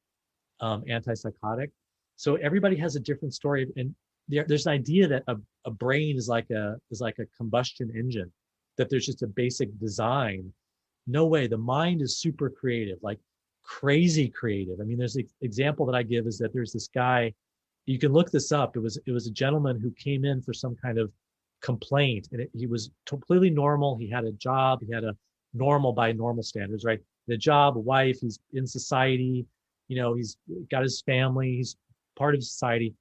antipsychotic. So everybody has a different story, and there's an idea that a brain is like a combustion engine, that there's just a basic design. No way. The mind is super creative, like crazy creative. I mean, there's an example that I give is that there's this guy, you can look this up. It was a gentleman who came in for some kind of complaint, and he was completely normal. He had a job. He had a normal, by normal standards, right? The job, a wife, he's in society, he's got his family, he's part of society.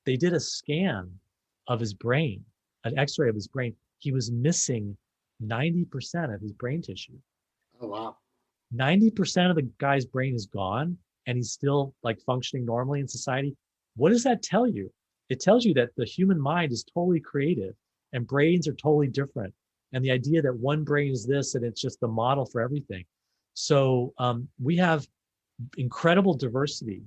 They did a scan of his brain, an x-ray of his brain. He was missing 90% of his brain tissue. Oh, wow. 90% of the guy's brain is gone, and he's still like functioning normally in society. What does that tell you? It tells you that the human mind is totally creative and brains are totally different. And the idea that one brain is this and it's just the model for everything. So we have incredible diversity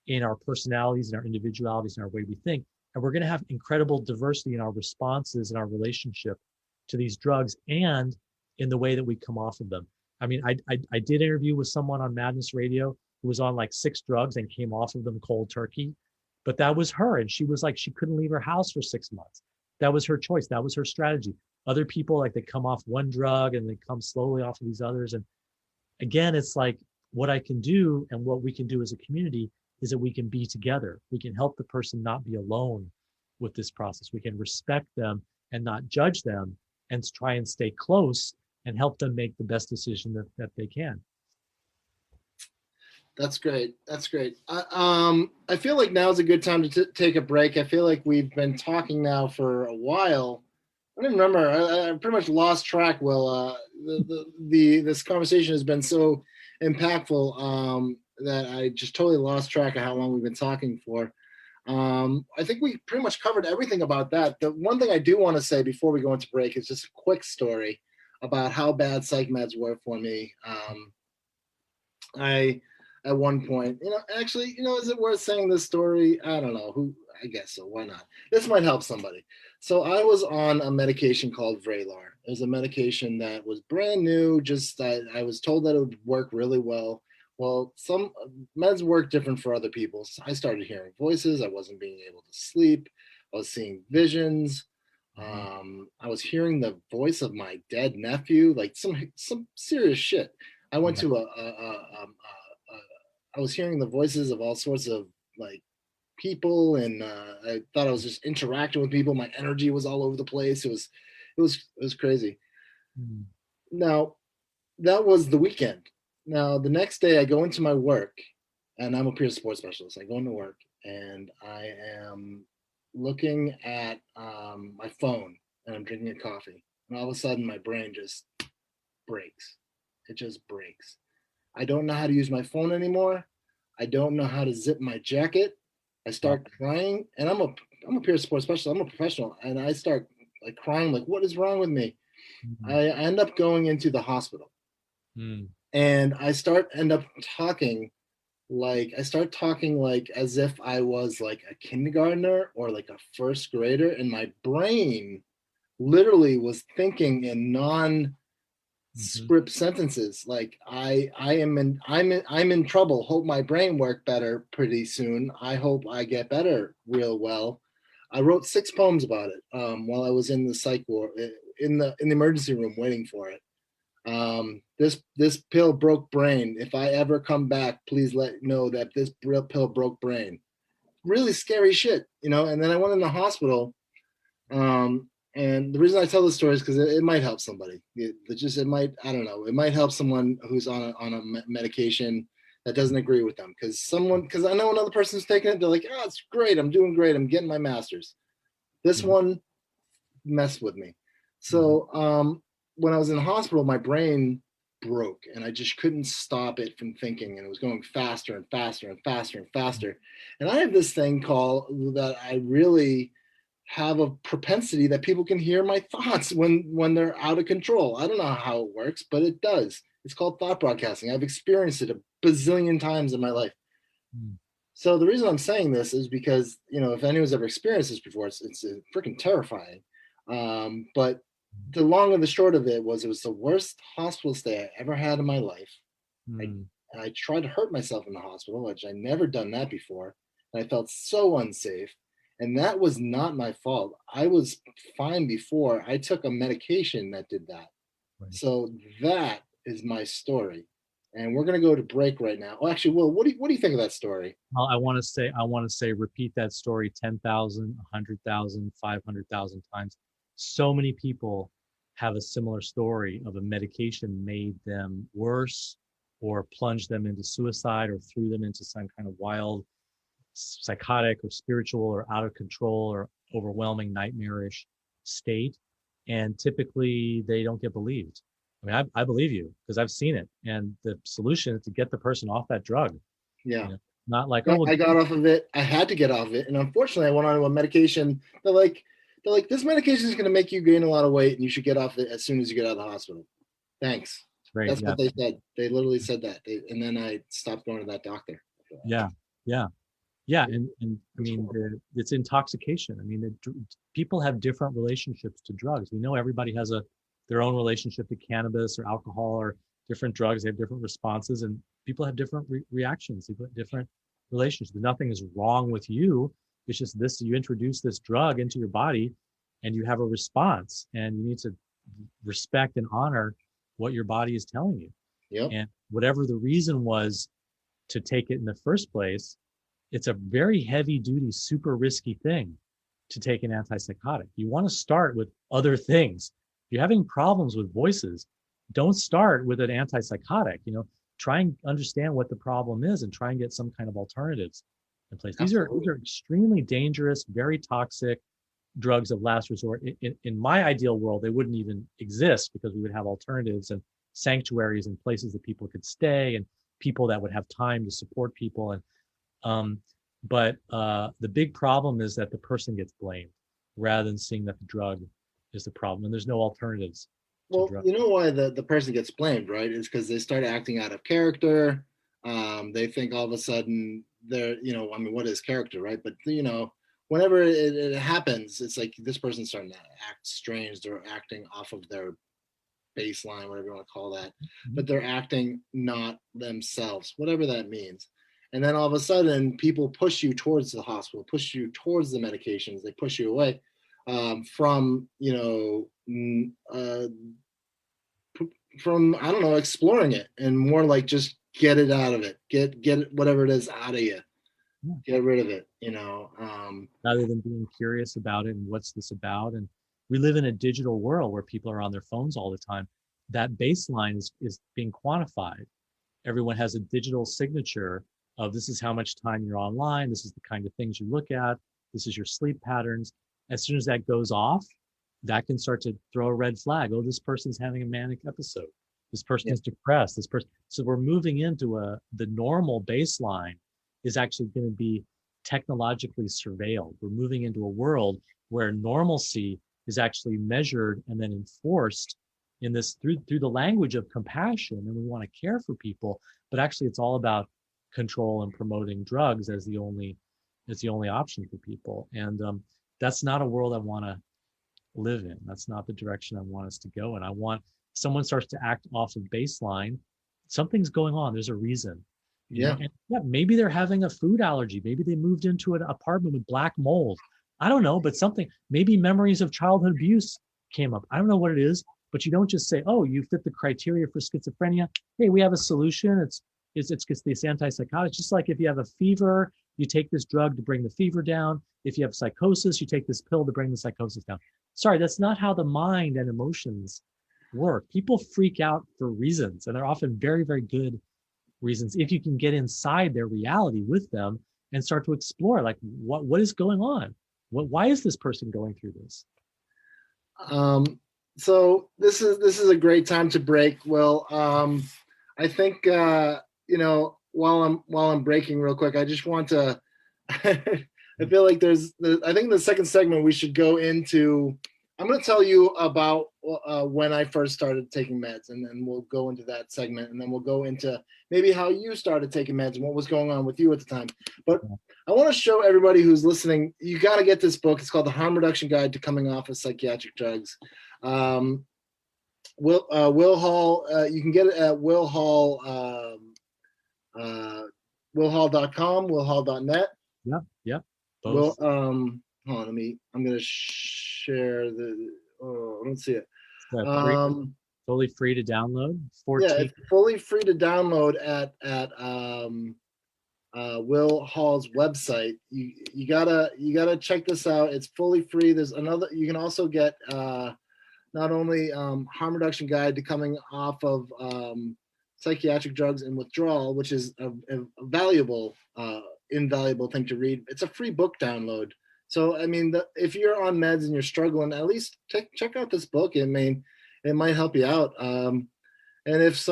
in our personalities and our individualities and our way we think. And we're going to have incredible diversity in our responses and our relationship to these drugs and in the way that we come off of them. I mean, I did interview with someone on Madness Radio who was on like 6 drugs and came off of them cold turkey. But that was her. And she was like, she couldn't leave her house for 6 months. That was her choice. That was her strategy. Other people, like, they come off one drug and they come slowly off of these others. And again, it's like what I can do and what we can do as a community is that we can be together. We can help the person not be alone with this process. We can respect them and not judge them and try and stay close and help them make the best decision that they can. That's great. That's great. I feel like now is a good time to take a break. I feel like we've been talking now for a while. I don't remember. I pretty much lost track. Will, this conversation has been so impactful that I just totally lost track of how long we've been talking for. I think we pretty much covered everything about that. The one thing I do want to say before we go into break is just a quick story about how bad psych meds were for me. At one point, actually, is it worth saying this story? I don't know. I guess so. Why not? This might help somebody. So I was on a medication called Vraylar. It was a medication that was brand new. Just I was told that it would work really well. Well, some meds work different for other people. So I started hearing voices. I wasn't being able to sleep. I was seeing visions. I was hearing the voice of my dead nephew, like some serious shit. I went to I was hearing the voices of all sorts of like people, and I thought I was just interacting with people. My energy was all over the place. It was crazy. Mm-hmm. Now, that was the weekend. Now, the next day I go into my work, and I'm a peer support specialist. I go into work and I am looking at my phone, and I'm drinking a coffee. And all of a sudden my brain just breaks. It just breaks. I don't know how to use my phone anymore. I don't know how to zip my jacket. I start crying, and I'm a peer support specialist. I'm a professional, and I start like crying, like, what is wrong with me? Mm-hmm. I end up going into the hospital, and I end up talking like as if I was like a kindergartner or like a first grader, and my brain literally was thinking in non-script sentences like I'm in trouble. Hope my brain work better pretty soon. I hope I get better real well. I wrote 6 poems about it while I was in the psych ward in the emergency room waiting for it. This pill broke brain. If I ever come back, please let know that this pill broke brain. Really scary shit, And then I went in the hospital. And the reason I tell this story is because it might help somebody. It might help someone who's on a medication that doesn't agree with them. Because I know another person's taking it, they're like, oh, it's great, I'm doing great, I'm getting my master's. This one messed with me. So when I was in the hospital, my brain broke, and I just couldn't stop it from thinking, and it was going faster and faster and faster and faster. And I have this thing called that I really have a propensity that people can hear my thoughts when they're out of control. I don't know how it works, but it does. It's called thought broadcasting. I've experienced it a bazillion times in my life. Mm. So the reason I'm saying this is because, if anyone's ever experienced this before, it's freaking terrifying. But the long and the short of it was the worst hospital stay I ever had in my life. Mm. I tried to hurt myself in the hospital, which I never done that before. And I felt so unsafe. And that was not my fault. I was fine before. I took a medication that did that. Right. So that is my story. And we're going to go to break right now. Oh, actually, Will, what do you think of that story? Well, I want to say, repeat that story 10,000, 100,000, 500,000 times. So many people have a similar story of a medication made them worse or plunged them into suicide or threw them into some kind of wild psychotic or spiritual or out of control or overwhelming nightmarish state. And typically they don't get believed. I mean, I believe you because I've seen it. And the solution is to get the person off that drug. Yeah. Not like, I got off of it. I had to get off of it. And unfortunately, I went on to a medication. They're like, this medication is going to make you gain a lot of weight and you should get off it as soon as you get out of the hospital. Thanks. Great, That's what they said. They literally said that. And then I stopped going to that doctor. Yeah. And I mean, it's intoxication. I mean, people have different relationships to drugs. We know everybody has their own relationship to cannabis or alcohol or different drugs. They have different responses, and people have different reactions. They have different relationships. Nothing is wrong with you. It's just this: you introduce this drug into your body, and you have a response, and you need to respect and honor what your body is telling you. Yep. And whatever the reason was to take it in the first place, it's a very heavy duty, super risky thing to take an antipsychotic. You want to start with other things. If you're having problems with voices, don't start with an antipsychotic. Try and understand what the problem is and try and get some kind of alternatives in place. These are extremely dangerous, very toxic drugs of last resort. In my ideal world, they wouldn't even exist because we would have alternatives and sanctuaries and places that people could stay and people that would have time to support people. But the big problem is that the person gets blamed rather than seeing that the drug is the problem, and there's no alternatives. Well, you know why the person gets blamed, right? Is because they start acting out of character. They think all of a sudden they're, what is character, right? But whenever it happens, it's like this person's starting to act strange. They're acting off of their baseline, whatever you want to call that, but they're acting not themselves, whatever that means. And then all of a sudden, people push you towards the hospital, push you towards the medications. They push you away from, from, I don't know, exploring it and more like just get it out of it, get whatever it is out of you, get rid of it, rather than being curious about it and what's this about. And we live in a digital world where people are on their phones all the time. That baseline is being quantified. Everyone has a digital signature of this is how much time you're online. This is the kind of things you look at. This is your sleep patterns. As soon as that goes off, that can start to throw a red flag. Oh, this person's having a manic episode. This person is depressed. This person. So we're moving into the normal baseline is actually going to be technologically surveilled. We're moving into a world where normalcy is actually measured and then enforced in this through the language of compassion. And we want to care for people, but actually it's all about control and promoting drugs as the only option for people. And that's not a world I want to live in. That's not the direction I want us to go in. I want someone starts to act off of baseline. Something's going on. There's a reason. And maybe they're having a food allergy. Maybe they moved into an apartment with black mold. I don't know, but something, maybe memories of childhood abuse came up. I don't know what it is, but you don't just say, oh, you fit the criteria for schizophrenia. Hey, we have a solution. It's this antipsychotic. Just like if you have a fever, you take this drug to bring the fever down. If you have psychosis, you take this pill to bring the psychosis down. Sorry, that's not how the mind and emotions work. People freak out for reasons, and they're often very, very good reasons if you can get inside their reality with them and start to explore, like, what is going on? Why is this person going through this? So this is a great time to break. Well, I think while I'm breaking real quick, I just want to. I feel like I think the second segment we should go into I'm going to tell you about when I first started taking meds, and then we'll go into that segment, and then we'll go into maybe how you started taking meds and what was going on with you at the time. But I want to show everybody who's listening, you got to get this book. It's called The Harm Reduction Guide to Coming Off of Psychiatric Drugs. Will Hall, you can get it at Will Hall, willhall.com, willhall.net. Yeah. Both. Hold on, I'm going to share I don't see it. Totally free to download. Yeah, it's fully free to download at Will Hall's website. You gotta check this out. It's fully free. There's another. You can also get not only Harm Reduction Guide to Coming Off of Psychiatric Drugs and Withdrawal, which is a valuable, invaluable thing to read. It's a free book download. So I mean, if you're on meds and you're struggling, at least check out this book. It might help you out. And it's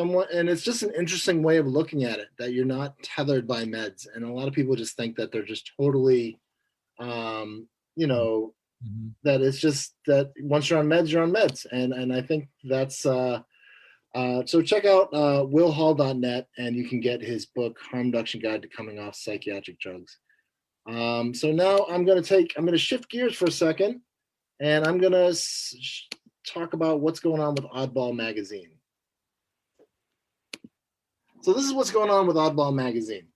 just an interesting way of looking at it, that you're not tethered by meds. And a lot of people just think that they're just totally, that it's just that once you're on meds, you're on meds. And I think that's, so check out willhall.net, and you can get his book, Harm Reduction Guide to Coming Off Psychiatric Drugs. So now I'm going to shift gears for a second, and I'm going to talk about what's going on with Oddball Magazine. So this is what's going on with Oddball Magazine.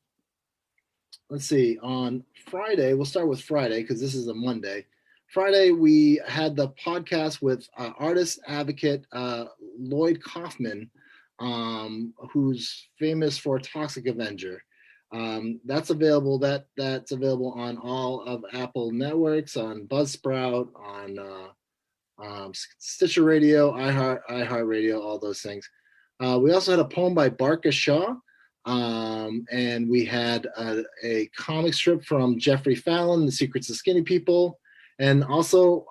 Let's see, on Friday, we'll start with Friday because this is a Monday. Friday, we had the podcast with artist advocate Lloyd Kaufman, who's famous for Toxic Avenger. That's available. That's available on all of Apple networks, on Buzzsprout, on Stitcher Radio, iHeartRadio, all those things. We also had a poem by Barka Shaw, and we had a comic strip from Jeffrey Fallon, The Secrets of Skinny People, and also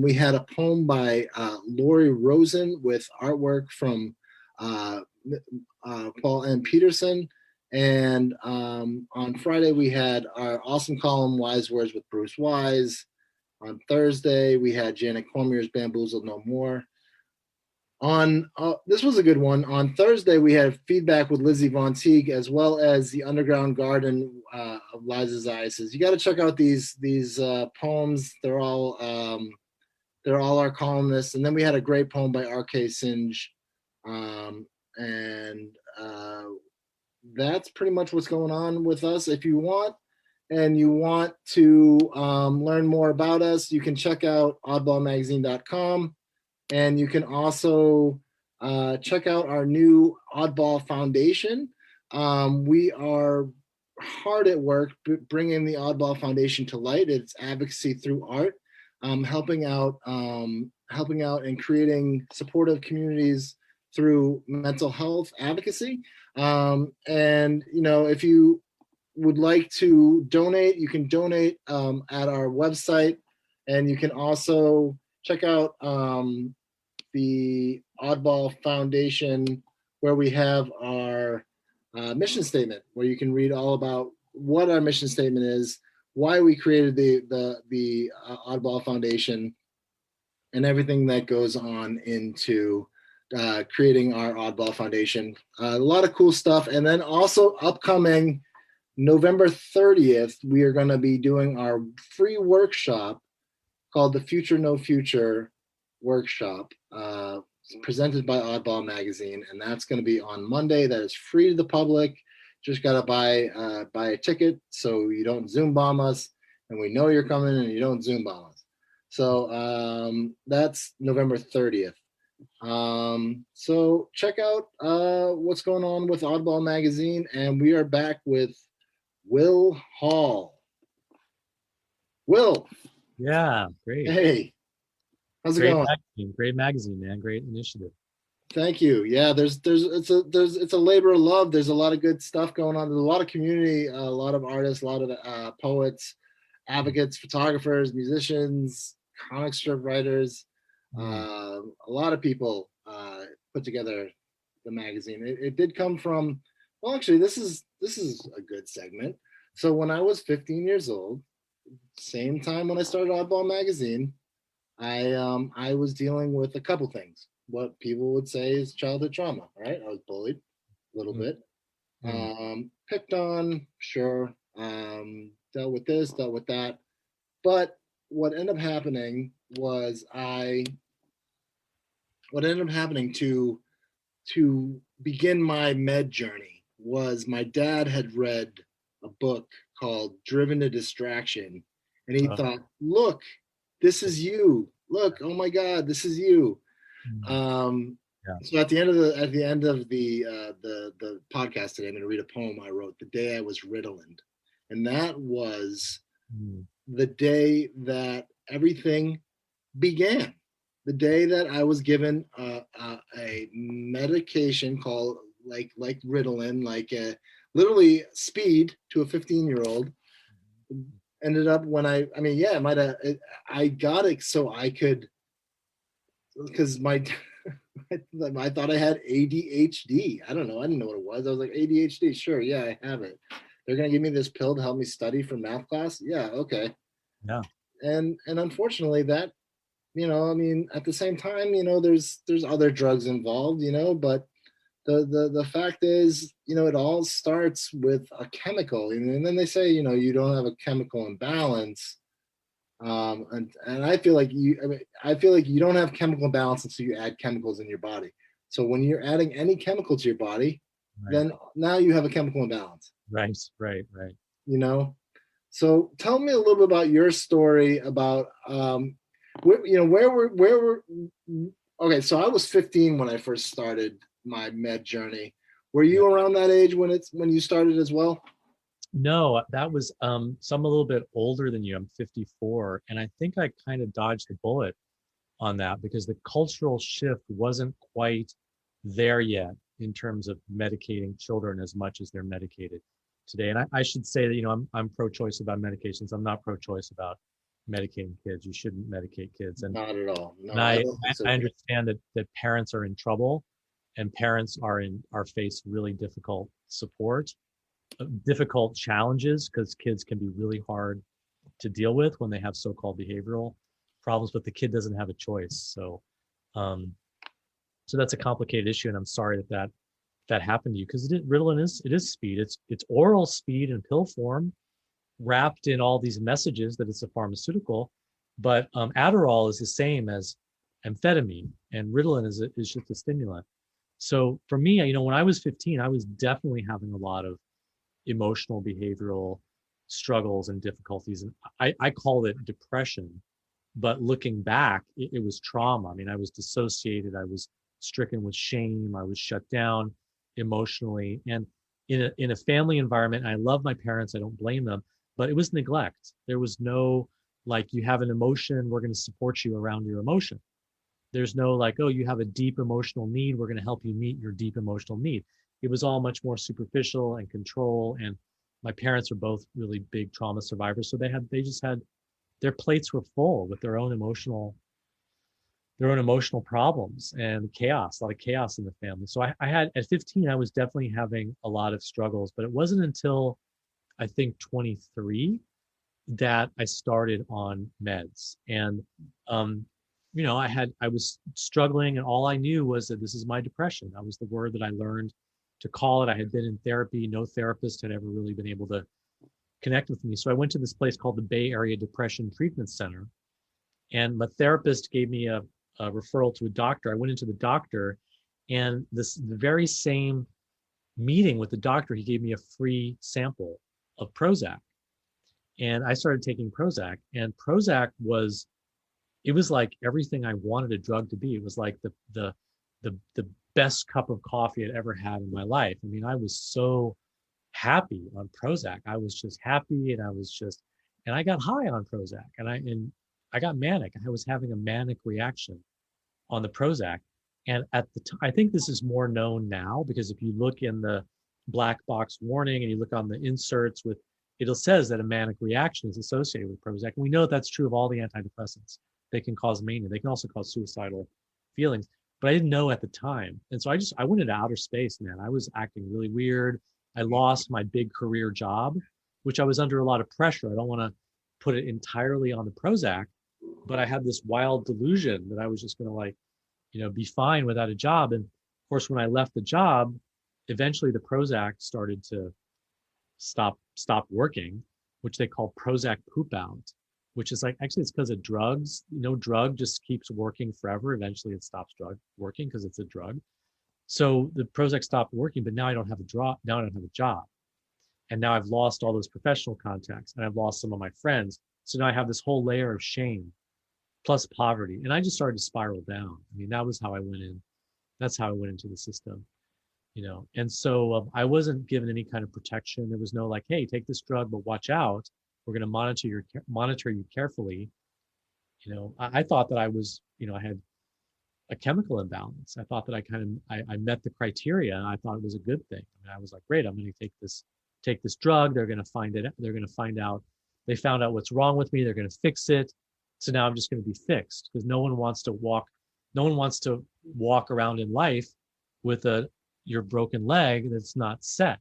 we had a poem by Lori Rosen with artwork from Paul M. Peterson. And on Friday, we had our awesome column, Wise Words with Bruce Wise. On Thursday, we had Janet Cormier's Bamboozled No More. This was a good one. On Thursday, we had feedback with Lizzie Von Teague, as well as The Underground Garden of Liza's Isis. You got to check out these poems. They're all our columnists. And then we had a great poem by R.K. Singe. That's pretty much what's going on with us. If you want to learn more about us, you can check out oddballmagazine.com, and you can also check out our new Oddball Foundation. We are hard at work bringing the Oddball Foundation to light. It's advocacy through art, helping out and creating supportive communities through mental health advocacy. And if you would like to donate, you can donate at our website, and you can also check out the Oddball Foundation, where we have our mission statement, where you can read all about what our mission statement is, why we created the Oddball Foundation, and everything that goes on into creating our Oddball Foundation. A lot of cool stuff. And then also upcoming November 30th, we are going to be doing our free workshop called the Future No Future workshop, presented by Oddball Magazine. And that's going to be on Monday. That is free to the public. Just got to buy a ticket so you don't Zoom bomb us, and we know you're coming and you don't Zoom bomb us. So that's November 30th. So check out what's going on with Oddball Magazine, and we are back with Will Hall. Will. Yeah, great. Hey, how's it going? Great magazine, man. Great initiative. Thank you. Yeah, it's a labor of love. There's a lot of good stuff going on. There's a lot of community, a lot of artists, a lot of poets, advocates, photographers, musicians, comic strip writers. A lot of people put together the magazine. It did come from, well, actually, this is a good segment. So when I was 15 years old, same time when I started Oddball Magazine, I was dealing with a couple things. What people would say is childhood trauma, right? I was bullied a little bit, picked on, sure, dealt with this, dealt with that. But what ended up happening was what ended up happening to begin my med journey was my dad had read a book called Driven to Distraction, and he thought, look, this is you. Look, oh my God, this is you. So at the end of the podcast today, I'm going to read a poem I wrote the day I was Ritalin, and that was the day that everything began. The day that I was given a medication called like Ritalin, literally speed to a 15-year-old. Ended up when I got it so I could, because I thought I had ADHD. I don't know. I didn't know what it was. I was like, ADHD, sure, yeah, I have it. They're gonna give me this pill to help me study for math class. Yeah, okay. Yeah. And unfortunately, that, at the same time, there's other drugs involved, but the fact is, it all starts with a chemical, and then they say, you don't have a chemical imbalance. And I feel like you don't have chemical imbalance until you add chemicals in your body. So when you're adding any chemical to your body, then now you have a chemical imbalance. Right. So tell me a little bit about your story about, okay, so I was 15 when I first started my med journey. Were you around that age when you started as well? No, that was so I'm a little bit older than you. I'm 54, and I think I kind of dodged the bullet on that because the cultural shift wasn't quite there yet in terms of medicating children as much as they're medicated today. And I should say that I'm pro-choice about medications. I'm not pro-choice about medicating kids. You shouldn't medicate kids. And not at all. No, and I understand that parents are in trouble, and parents are face really difficult support, difficult challenges, because kids can be really hard to deal with when they have so-called behavioral problems, but the kid doesn't have a choice. So that's a complicated issue, and I'm sorry that happened to you, because Ritalin is speed. It's oral speed in pill form, wrapped in all these messages that it's a pharmaceutical. But Adderall is the same as amphetamine, and Ritalin is just a stimulant. So for me, when I was 15, I was definitely having a lot of emotional, behavioral struggles and difficulties, and I called it depression. But looking back, it was trauma. I mean, I was dissociated. I was stricken with shame. I was shut down emotionally, and in a family environment. I love my parents. I don't blame them, but it was neglect. There was no like, you have an emotion, we're going to support you around your emotion. There's no like, oh, you have a deep emotional need, we're going to help you meet your deep emotional need. It was all much more superficial and control. And my parents were both really big trauma survivors, so they just had, their plates were full with their own emotional problems and chaos, a lot of chaos in the family. So I had, at 15, I was definitely having a lot of struggles, but it wasn't until I think 23 that I started on meds. And, I was struggling, and all I knew was that this is my depression. That was the word that I learned to call it. I had been in therapy. No therapist had ever really been able to connect with me. So I went to this place called the Bay Area Depression Treatment Center, and my therapist gave me a referral to a doctor. I went into the doctor, and the very same meeting with the doctor, he gave me a free sample of Prozac. And I started taking Prozac, and Prozac was like everything I wanted a drug to be. It was like the best cup of coffee I'd ever had in my life. I mean, I was so happy on Prozac. I was just happy, and I got high on Prozac, and I got manic. I was having a manic reaction on the Prozac. And at the time, I think this is more known now, because if you look in the black box warning and you look on the inserts it'll says that a manic reaction is associated with Prozac. And we know that's true of all the antidepressants. They can cause mania. They can also cause suicidal feelings, but I didn't know at the time. And so I went into outer space, man. I was acting really weird. I lost my big career job, which I was under a lot of pressure. I don't want to put it entirely on the Prozac, but I had this wild delusion that I was just going to like, be fine without a job. And of course, when I left the job, eventually the Prozac started to stop working, which they call Prozac poop out, which is like, actually it's because of drugs. Drug just keeps working forever. Eventually it stops working because it's a drug. So the Prozac stopped working, but now I don't have now I don't have a job. And now I've lost all those professional contacts and I've lost some of my friends. So now I have this whole layer of shame plus poverty. And I just started to spiral down. I mean, that was how I went in. That's how I went into the system, And so I wasn't given any kind of protection. There was no like, hey, take this drug, but watch out. We're going to monitor you carefully. I thought that I was, I had a chemical imbalance. I thought that I met the criteria, and I thought it was a good thing. I mean, I was like, great, I'm going to take this drug. They're going to find it. They're going to find out. They found out what's wrong with me. They're going to fix it. So now I'm just going to be fixed, because no one wants to walk around in life with your broken leg that's not set.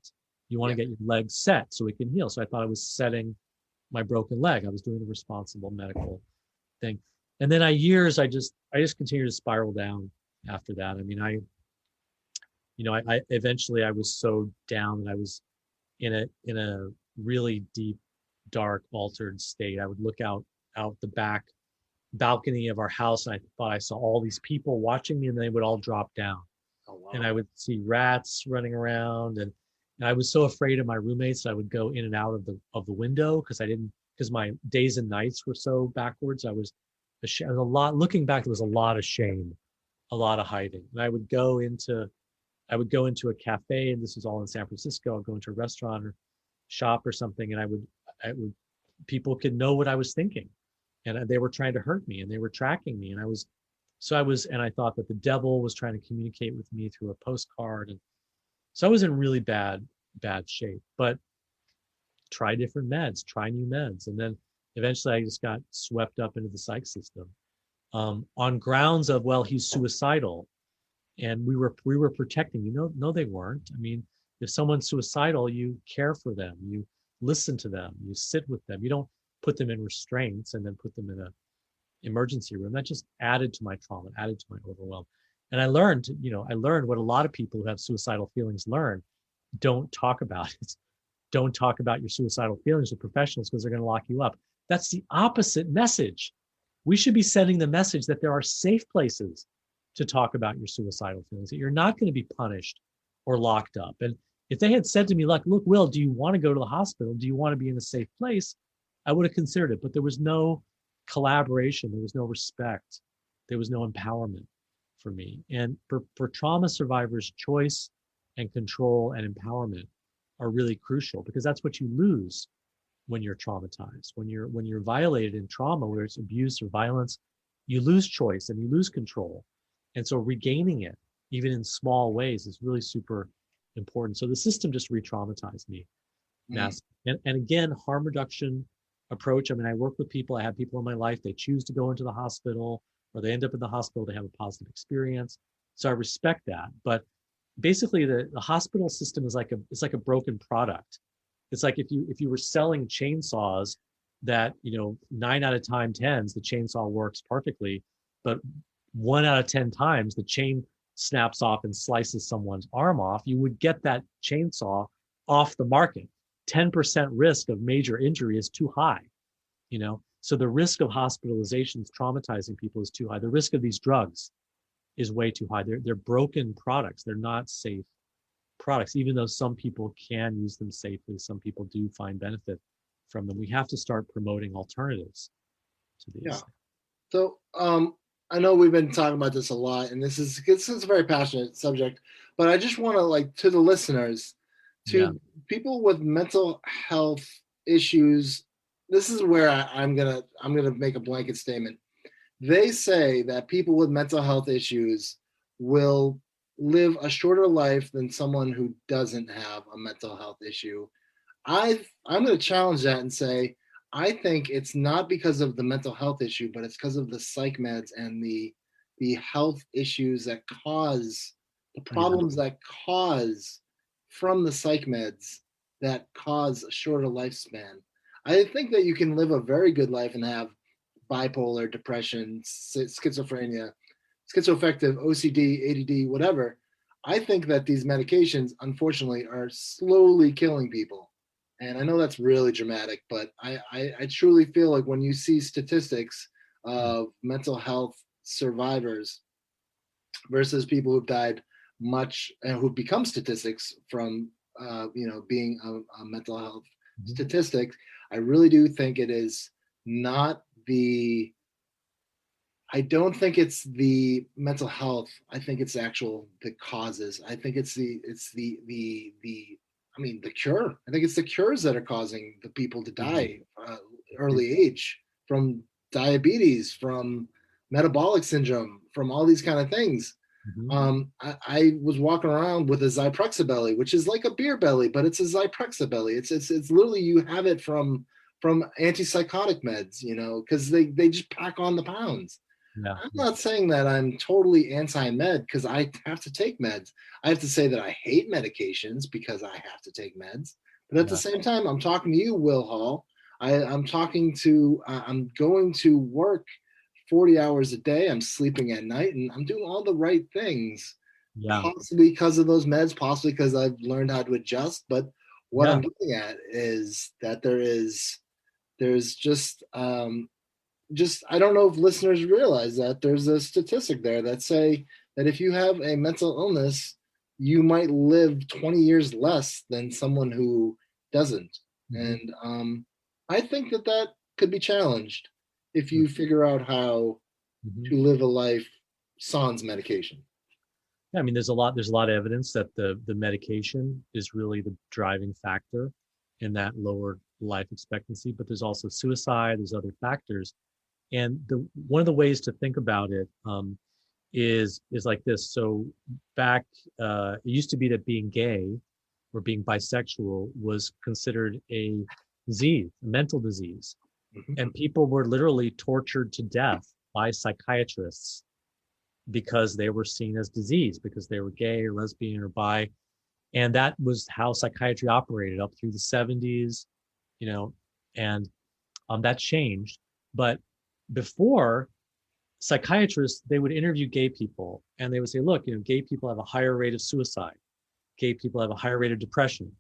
You want to get your leg set so it can heal. So I thought I was setting my broken leg. I was doing the responsible medical thing. And then I just continued to spiral down after that. I mean, I eventually I was so down that I was in a really deep, dark, altered state. I would look out the back balcony of our house, and I thought I saw all these people watching me, and they would all drop down. Oh, wow. And I would see rats running around, and I was so afraid of my roommates that I would go in and out of the window because my days and nights were so backwards. Looking back, there was a lot of shame, a lot of hiding. And I would go into a cafe, and this was all in San Francisco. I'd go into a restaurant or shop or something, and I would people could know what I was thinking, and they were trying to hurt me, and they were tracking me, and I thought that the devil was trying to communicate with me through a postcard, and so I was in really bad shape. But try different meds, try new meds, and then eventually I just got swept up into the psych system on grounds of, well, he's suicidal, and we were protecting. No, they weren't. I mean, if someone's suicidal, you care for them, you listen to them, you sit with them. You don't put them in restraints and then put them in a emergency room. That just added to my trauma, added to my overwhelm. And I learned what a lot of people who have suicidal feelings learn: don't talk about it. Don't talk about your suicidal feelings with professionals, because they're going to lock you up. That's the opposite message. We should be sending the message that there are safe places to talk about your suicidal feelings, that you're not going to be punished or locked up. And if they had said to me, like, look, Will, do you want to go to the hospital? Do you want to be in a safe place? I would have considered it, but there was no collaboration. There was no respect. There was no empowerment for me. And for trauma survivors, choice and control and empowerment are really crucial, because that's what you lose when you're traumatized. When you're violated in trauma, whether it's abuse or violence, you lose choice and you lose control. And so regaining it, even in small ways, is really super important. So the system just re-traumatized me. And again, harm reduction approach. I mean, I work with people. I have people in my life, they choose to go into the hospital, or they end up in the hospital, they have a positive experience. So I respect that. But basically the hospital system is like a broken product. It's like if you were selling chainsaws that, 9 out of 10 times the chainsaw works perfectly, but 1 out of 10 times the chain snaps off and slices someone's arm off, you would get that chainsaw off the market. 10% risk of major injury is too high, So the risk of hospitalizations traumatizing people is too high. The risk of these drugs is way too high. They're broken products. They're not safe products, even though some people can use them safely. Some people do find benefit from them. We have to start promoting alternatives to these. Yeah. So I know we've been talking about this a lot, and this is a very passionate subject, but I just want to, to the listeners, to people with mental health issues, this is where I'm gonna make a blanket statement. They say that people with mental health issues will live a shorter life than someone who doesn't have a mental health issue. I'm going to challenge that and say, I think it's not because of the mental health issue, but it's because of the psych meds and the health issues that cause the problems that cause from the psych meds that cause a shorter lifespan. I think that you can live a very good life and have bipolar, depression, schizophrenia, schizoaffective, OCD, ADD, whatever. I think that these medications, unfortunately, are slowly killing people. And I know that's really dramatic, but I truly feel like when you see statistics of mental health survivors versus people who've died much and who've become statistics from being a mental health statistic, I really do think it is not the I don't think it's the mental health. I think it's the causes. I think it's the cure. I think it's the cures that are causing the people to die early age from diabetes, from metabolic syndrome, from all these kind of things. I was walking around with a Zyprexa belly, which is like a beer belly, but it's a Zyprexa belly. It's literally, you have it from antipsychotic meds, because they just pack on the pounds. Yeah. I'm not saying that I'm totally anti-med because I have to take meds. I have to say that I hate medications because I have to take meds. But at the same time, I'm talking to you, Will Hall. I'm going to work 40 hours a day. I'm sleeping at night, and I'm doing all the right things. Yeah. Possibly because of those meds, possibly because I've learned how to adjust. But what I'm looking at is that there's just I don't know if listeners realize that there's a statistic there that say that if you have a mental illness, you might live 20 years less than someone who doesn't. And I think that could be challenged if you figure out how to live a life sans medication. Yeah, I mean, there's a lot of evidence that the medication is really the driving factor in that lower life expectancy, but there's also suicide, there's other factors. And one of the ways to think about it is like this. So back, it used to be that being gay or being bisexual was considered a disease, a mental disease. And people were literally tortured to death by psychiatrists because they were seen as disease, because they were gay or lesbian or bi. And that was how psychiatry operated up through the 70s, and that changed. But before, psychiatrists, they would interview gay people and they would say, look, gay people have a higher rate of suicide. Gay people have a higher rate of depression.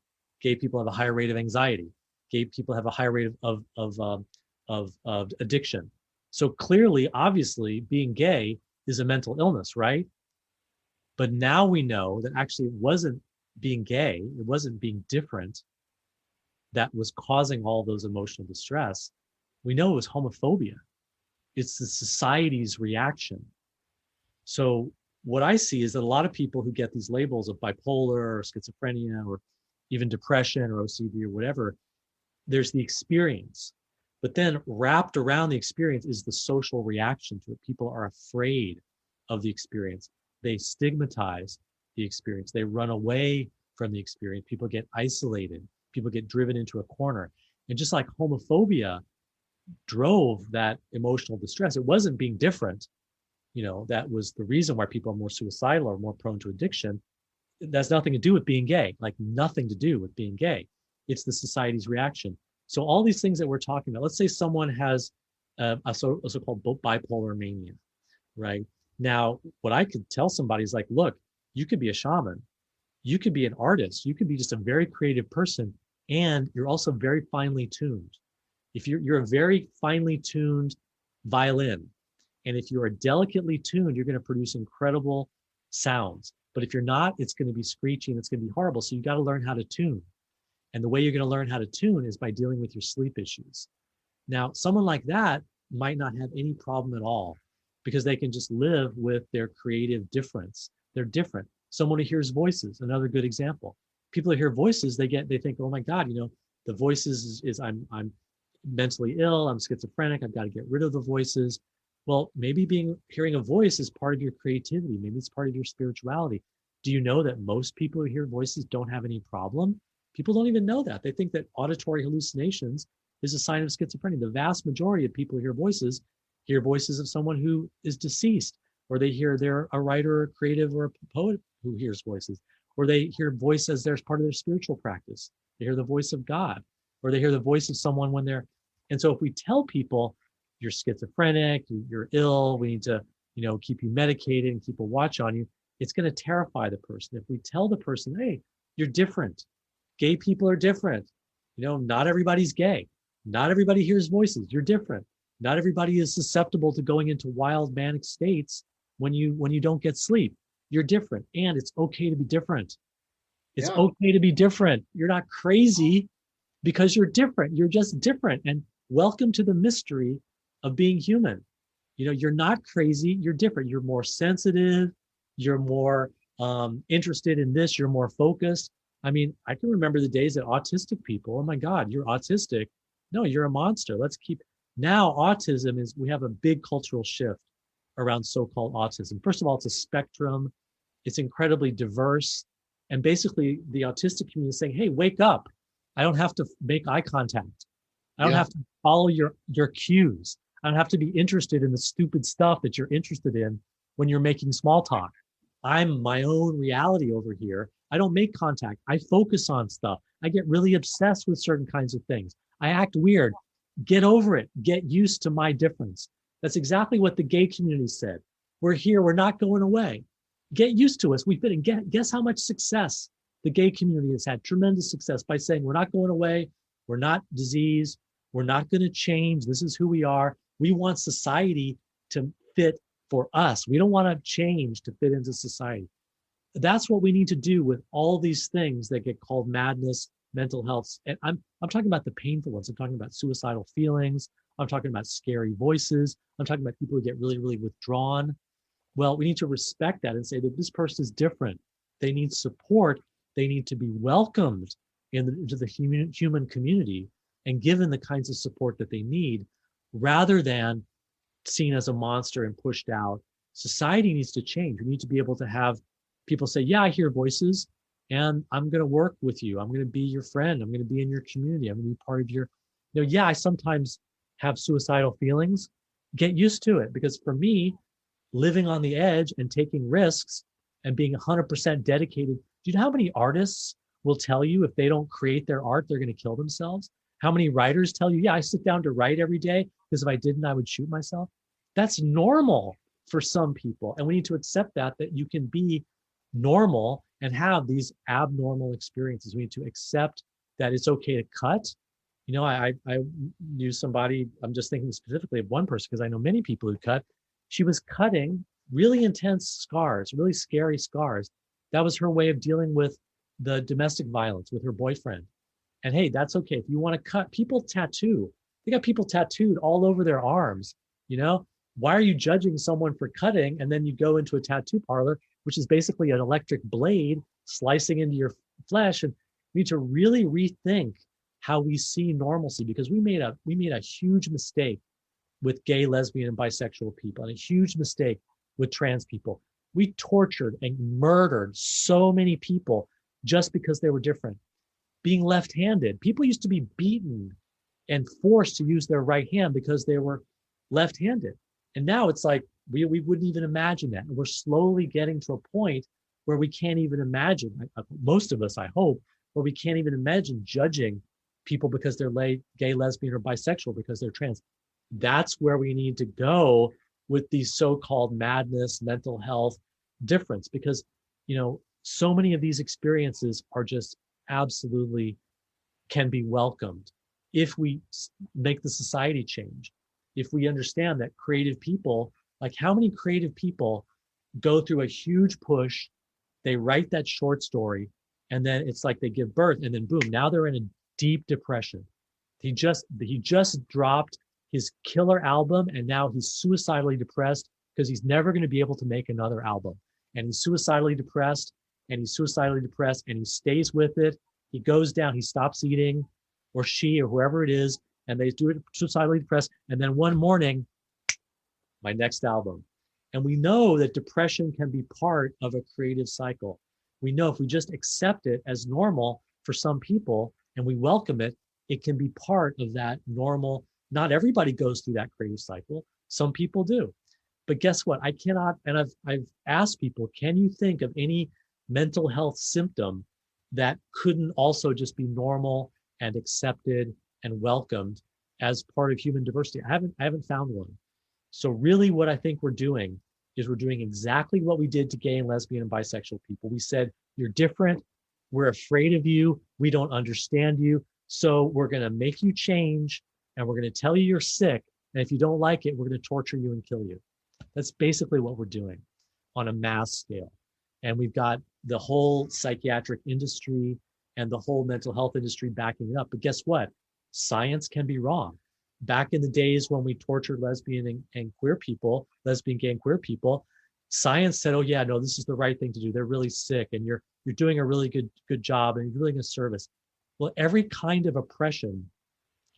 Gay people have a higher rate of anxiety. Gay people have a higher rate of addiction. So clearly, obviously, being gay is a mental illness, right? But now we know that actually it wasn't being gay, it wasn't being different that was causing all those emotional distress. We know it was homophobia. It's the society's reaction. So what I see is that a lot of people who get these labels of bipolar or schizophrenia or even depression or OCD or whatever, there's the experience. But then wrapped around the experience is the social reaction to it. People are afraid of the experience. They stigmatize the experience. They run away from the experience. People get isolated. People get driven into a corner. And just like homophobia drove that emotional distress, it wasn't being different. That was the reason why people are more suicidal or more prone to addiction. That's nothing to do with being gay, like nothing to do with being gay. It's the society's reaction. So all these things that we're talking about, let's say someone has a so-called bipolar mania, right? Now, what I could tell somebody is like, look, you could be a shaman, you could be an artist, you could be just a very creative person, and you're also very finely tuned. If you're a very finely tuned violin, and if you are delicately tuned, you're going to produce incredible sounds. But if you're not, it's going to be screechy and it's going to be horrible. So you got to learn how to tune. And the way you're going to learn how to tune is by dealing with your sleep issues. Now, someone like that might not have any problem at all because they can just live with their creative difference. They're different. Someone who hears voices, another good example. People who hear voices, they think, oh my God, the voices is I'm mentally ill, I'm schizophrenic, I've got to get rid of the voices. Well, maybe hearing a voice is part of your creativity. Maybe it's part of your spirituality. Do you know that most people who hear voices don't have any problem? People don't even know that. They think that auditory hallucinations is a sign of schizophrenia. The vast majority of people who hear voices of someone who is deceased, or they hear they're a writer, or creative, or a poet who hears voices, or they hear voice as there's part of their spiritual practice. They hear the voice of God, or they hear the voice of someone when they're. And so if we tell people you're schizophrenic, you're ill, we need to, keep you medicated and keep a watch on you. It's going to terrify the person. If we tell the person, hey, you're different. Gay people are different. Not everybody's gay. Not everybody hears voices. You're different. Not everybody is susceptible to going into wild manic states when you don't get sleep. You're different. And it's okay to be different. It's okay to be different. You're not crazy because you're different. You're just different. And welcome to the mystery of being human. You're not crazy. You're different. You're more sensitive. You're more interested in this. You're more focused. I mean, I can remember the days that autistic people, oh my God, you're autistic. No, you're a monster. Now autism we have a big cultural shift around so-called autism. First of all, it's a spectrum. It's incredibly diverse. And basically the autistic community is saying, hey, wake up. I don't have to make eye contact. I don't have to follow your cues. I don't have to be interested in the stupid stuff that you're interested in when you're making small talk. I'm my own reality over here. I don't make contact. I focus on stuff. I get really obsessed with certain kinds of things. I act weird. Get over it. Get used to my difference. That's exactly what the gay community said. We're here. We're not going away. Get used to us. We've been, and guess how much success the gay community has had? Tremendous success by saying we're not going away. We're not disease. We're not going to change. This is who we are. We want society to fit for us. We don't want to change to fit into society. That's what we need to do with all these things that get called madness, mental health. And I'm talking about the painful ones. I'm talking about suicidal feelings. I'm talking about scary voices. I'm talking about people who get really, really withdrawn. Well, we need to respect that and say that this person is different. They need support. They need to be welcomed into the human community and given the kinds of support that they need, rather than seen as a monster and pushed out. Society needs to change. We need to be able to have people say, yeah, I hear voices and I'm going to work with you. I'm going to be your friend. I'm going to be in your community. I'm going to be part of your, I sometimes have suicidal feelings. Get used to it, because for me, living on the edge and taking risks and being 100% dedicated. Do you know how many artists will tell you if they don't create their art, they're going to kill themselves? How many writers tell you, yeah, I sit down to write every day because if I didn't, I would shoot myself? That's normal for some people. And we need to accept that you can be normal and have these abnormal experiences. We need to accept that it's okay to cut. I knew somebody, I'm just thinking specifically of one person because I know many people who cut. She was cutting really intense scars, really scary scars. That was her way of dealing with the domestic violence with her boyfriend. And hey, that's okay. If you want to cut, people tattoo. They got people tattooed all over their arms. Why are you judging someone for cutting? And then you go into a tattoo parlor, which is basically an electric blade slicing into your flesh. And we need to really rethink how we see normalcy, because we made a huge mistake with gay, lesbian, and bisexual people, and a huge mistake with trans people. We tortured and murdered so many people just because they were different. Being left-handed, people used to be beaten and forced to use their right hand because they were left-handed. And now it's like, we wouldn't even imagine that. And we're slowly getting to a point where we can't even imagine, most of us, I hope, where we can't even imagine judging people because they're gay, lesbian, or bisexual because they're trans. That's where we need to go with these so-called madness, mental health difference, because, so many of these experiences are just absolutely can be welcomed if we make the society change. If we understand that creative people, like how many creative people go through a huge push, they write that short story, and then it's like they give birth, and then boom, now they're in a deep depression. He just dropped his killer album, and now he's suicidally depressed because he's never going to be able to make another album. And he's suicidally depressed, and he's suicidally depressed, and he stays with it. He goes down, he stops eating, or she, or whoever it is, and they do it suicidally depressed. And then one morning, my next album. And we know that depression can be part of a creative cycle. We know if we just accept it as normal for some people and we welcome it, it can be part of that normal. Not everybody goes through that creative cycle. Some people do. But guess what? I cannot, and I've asked people, can you think of any mental health symptom that couldn't also just be normal and accepted and welcomed as part of human diversity. I haven't found one. So really what I think we're doing is we're doing exactly what we did to gay and lesbian and bisexual people. We said, you're different. We're afraid of you. We don't understand you. So we're going to make you change, and we're going to tell you you're sick. And if you don't like it, we're going to torture you and kill you. That's basically what we're doing on a mass scale. And we've got the whole psychiatric industry and the whole mental health industry backing it up. But guess what? Science can be wrong. Back in the days when we tortured lesbian and queer people, lesbian, gay, and queer people, science said, oh yeah, no, this is the right thing to do. They're really sick, and you're doing a really good job, and you're doing a service. Well, every kind of oppression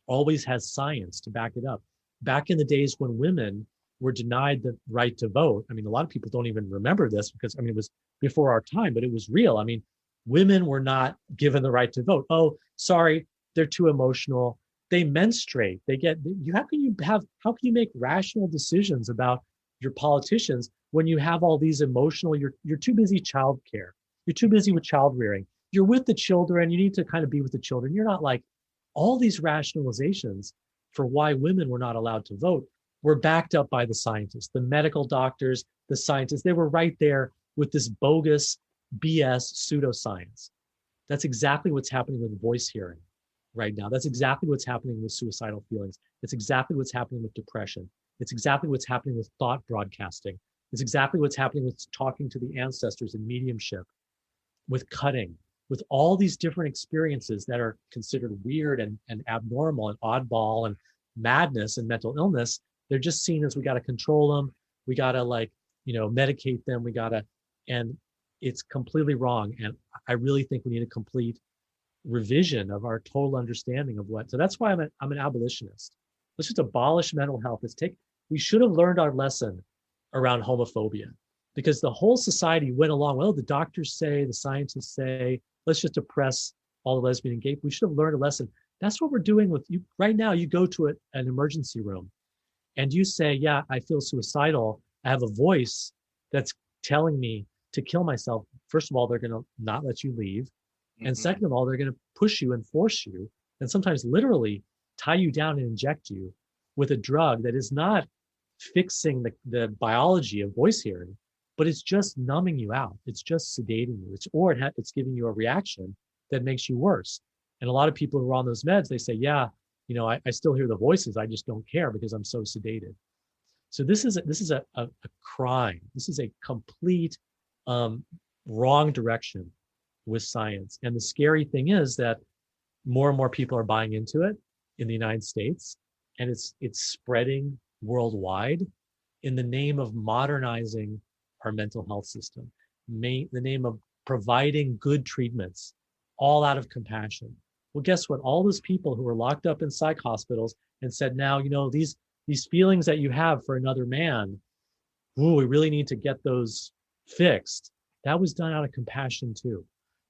always has science to back it up. Back in the days when women were denied the right to vote, I mean, a lot of people don't even remember this because, I mean, it was before our time, but it was real. I mean, women were not given the right to vote. Oh, sorry, they're too emotional. They menstruate. They get, how can you make rational decisions about your politicians when you have all these emotional, you're too busy childcare. You're too busy with child rearing. You're with the children. You need to kind of be with the children. You're not like, all these rationalizations for why women were not allowed to vote were backed up by the scientists, the medical doctors, the scientists. They were right there with this bogus BS pseudoscience. That's exactly what's happening with voice hearing right now. That's exactly what's happening with suicidal feelings. It's exactly what's happening with depression. It's exactly what's happening with thought broadcasting. It's exactly what's happening with talking to the ancestors and mediumship, with cutting, with all these different experiences that are considered weird and abnormal and oddball and madness and mental illness. They're just seen as, we got to control them. We got to medicate them. And it's completely wrong. And I really think we need a complete revision of our total understanding of so that's why I'm an abolitionist. Let's just abolish mental health. We should have learned our lesson around homophobia, because the whole society went along, well, the doctors say, the scientists say, let's just oppress all the lesbian and gay. We should have learned a lesson. That's what we're doing with you right now. You go to an emergency room and you say, yeah, I feel suicidal. I have a voice that's telling me to kill myself. First of all, they're going to not let you leave. Mm-hmm. And second of all, they're going to push you and force you, and sometimes literally tie you down and inject you with a drug that is not fixing the biology of voice hearing, but it's just numbing you out. It's just sedating you. It's giving you a reaction that makes you worse. And a lot of people who are on those meds, they say, yeah, I still hear the voices. I just don't care because I'm so sedated. So this is a crime. This is a complete wrong direction with science. And the scary thing is that more and more people are buying into it in the United States, and it's spreading worldwide in the name of modernizing our mental health system, the name of providing good treatments, all out of compassion. Well, guess what? All those people who were locked up in psych hospitals and said, now, these feelings that you have for another man, we really need to get those fixed. That was done out of compassion too.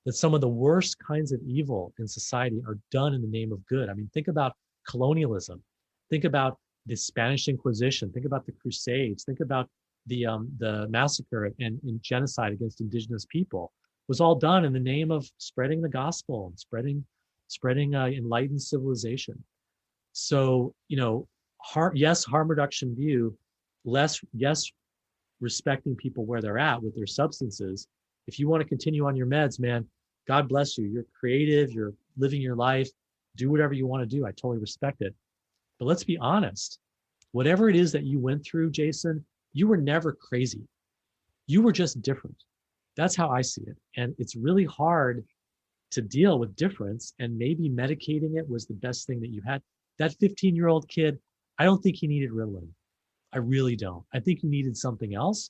That some of the worst kinds of evil in society are done in the name of good. I mean, think about colonialism. Think about the Spanish Inquisition. Think about the Crusades. Think about the massacre and genocide against indigenous people. It was all done in the name of spreading the gospel and spreading enlightened civilization. So, harm reduction view, respecting people where they're at with their substances. If you want to continue on your meds, man, God bless you. You're creative. You're living your life. Do whatever you want to do. I totally respect it. But let's be honest. Whatever it is that you went through, Jason, you were never crazy. You were just different. That's how I see it. And it's really hard to deal with difference, and maybe medicating it was the best thing that you had. That 15-year-old kid, I don't think he needed Ritalin. I really don't. I think you needed something else.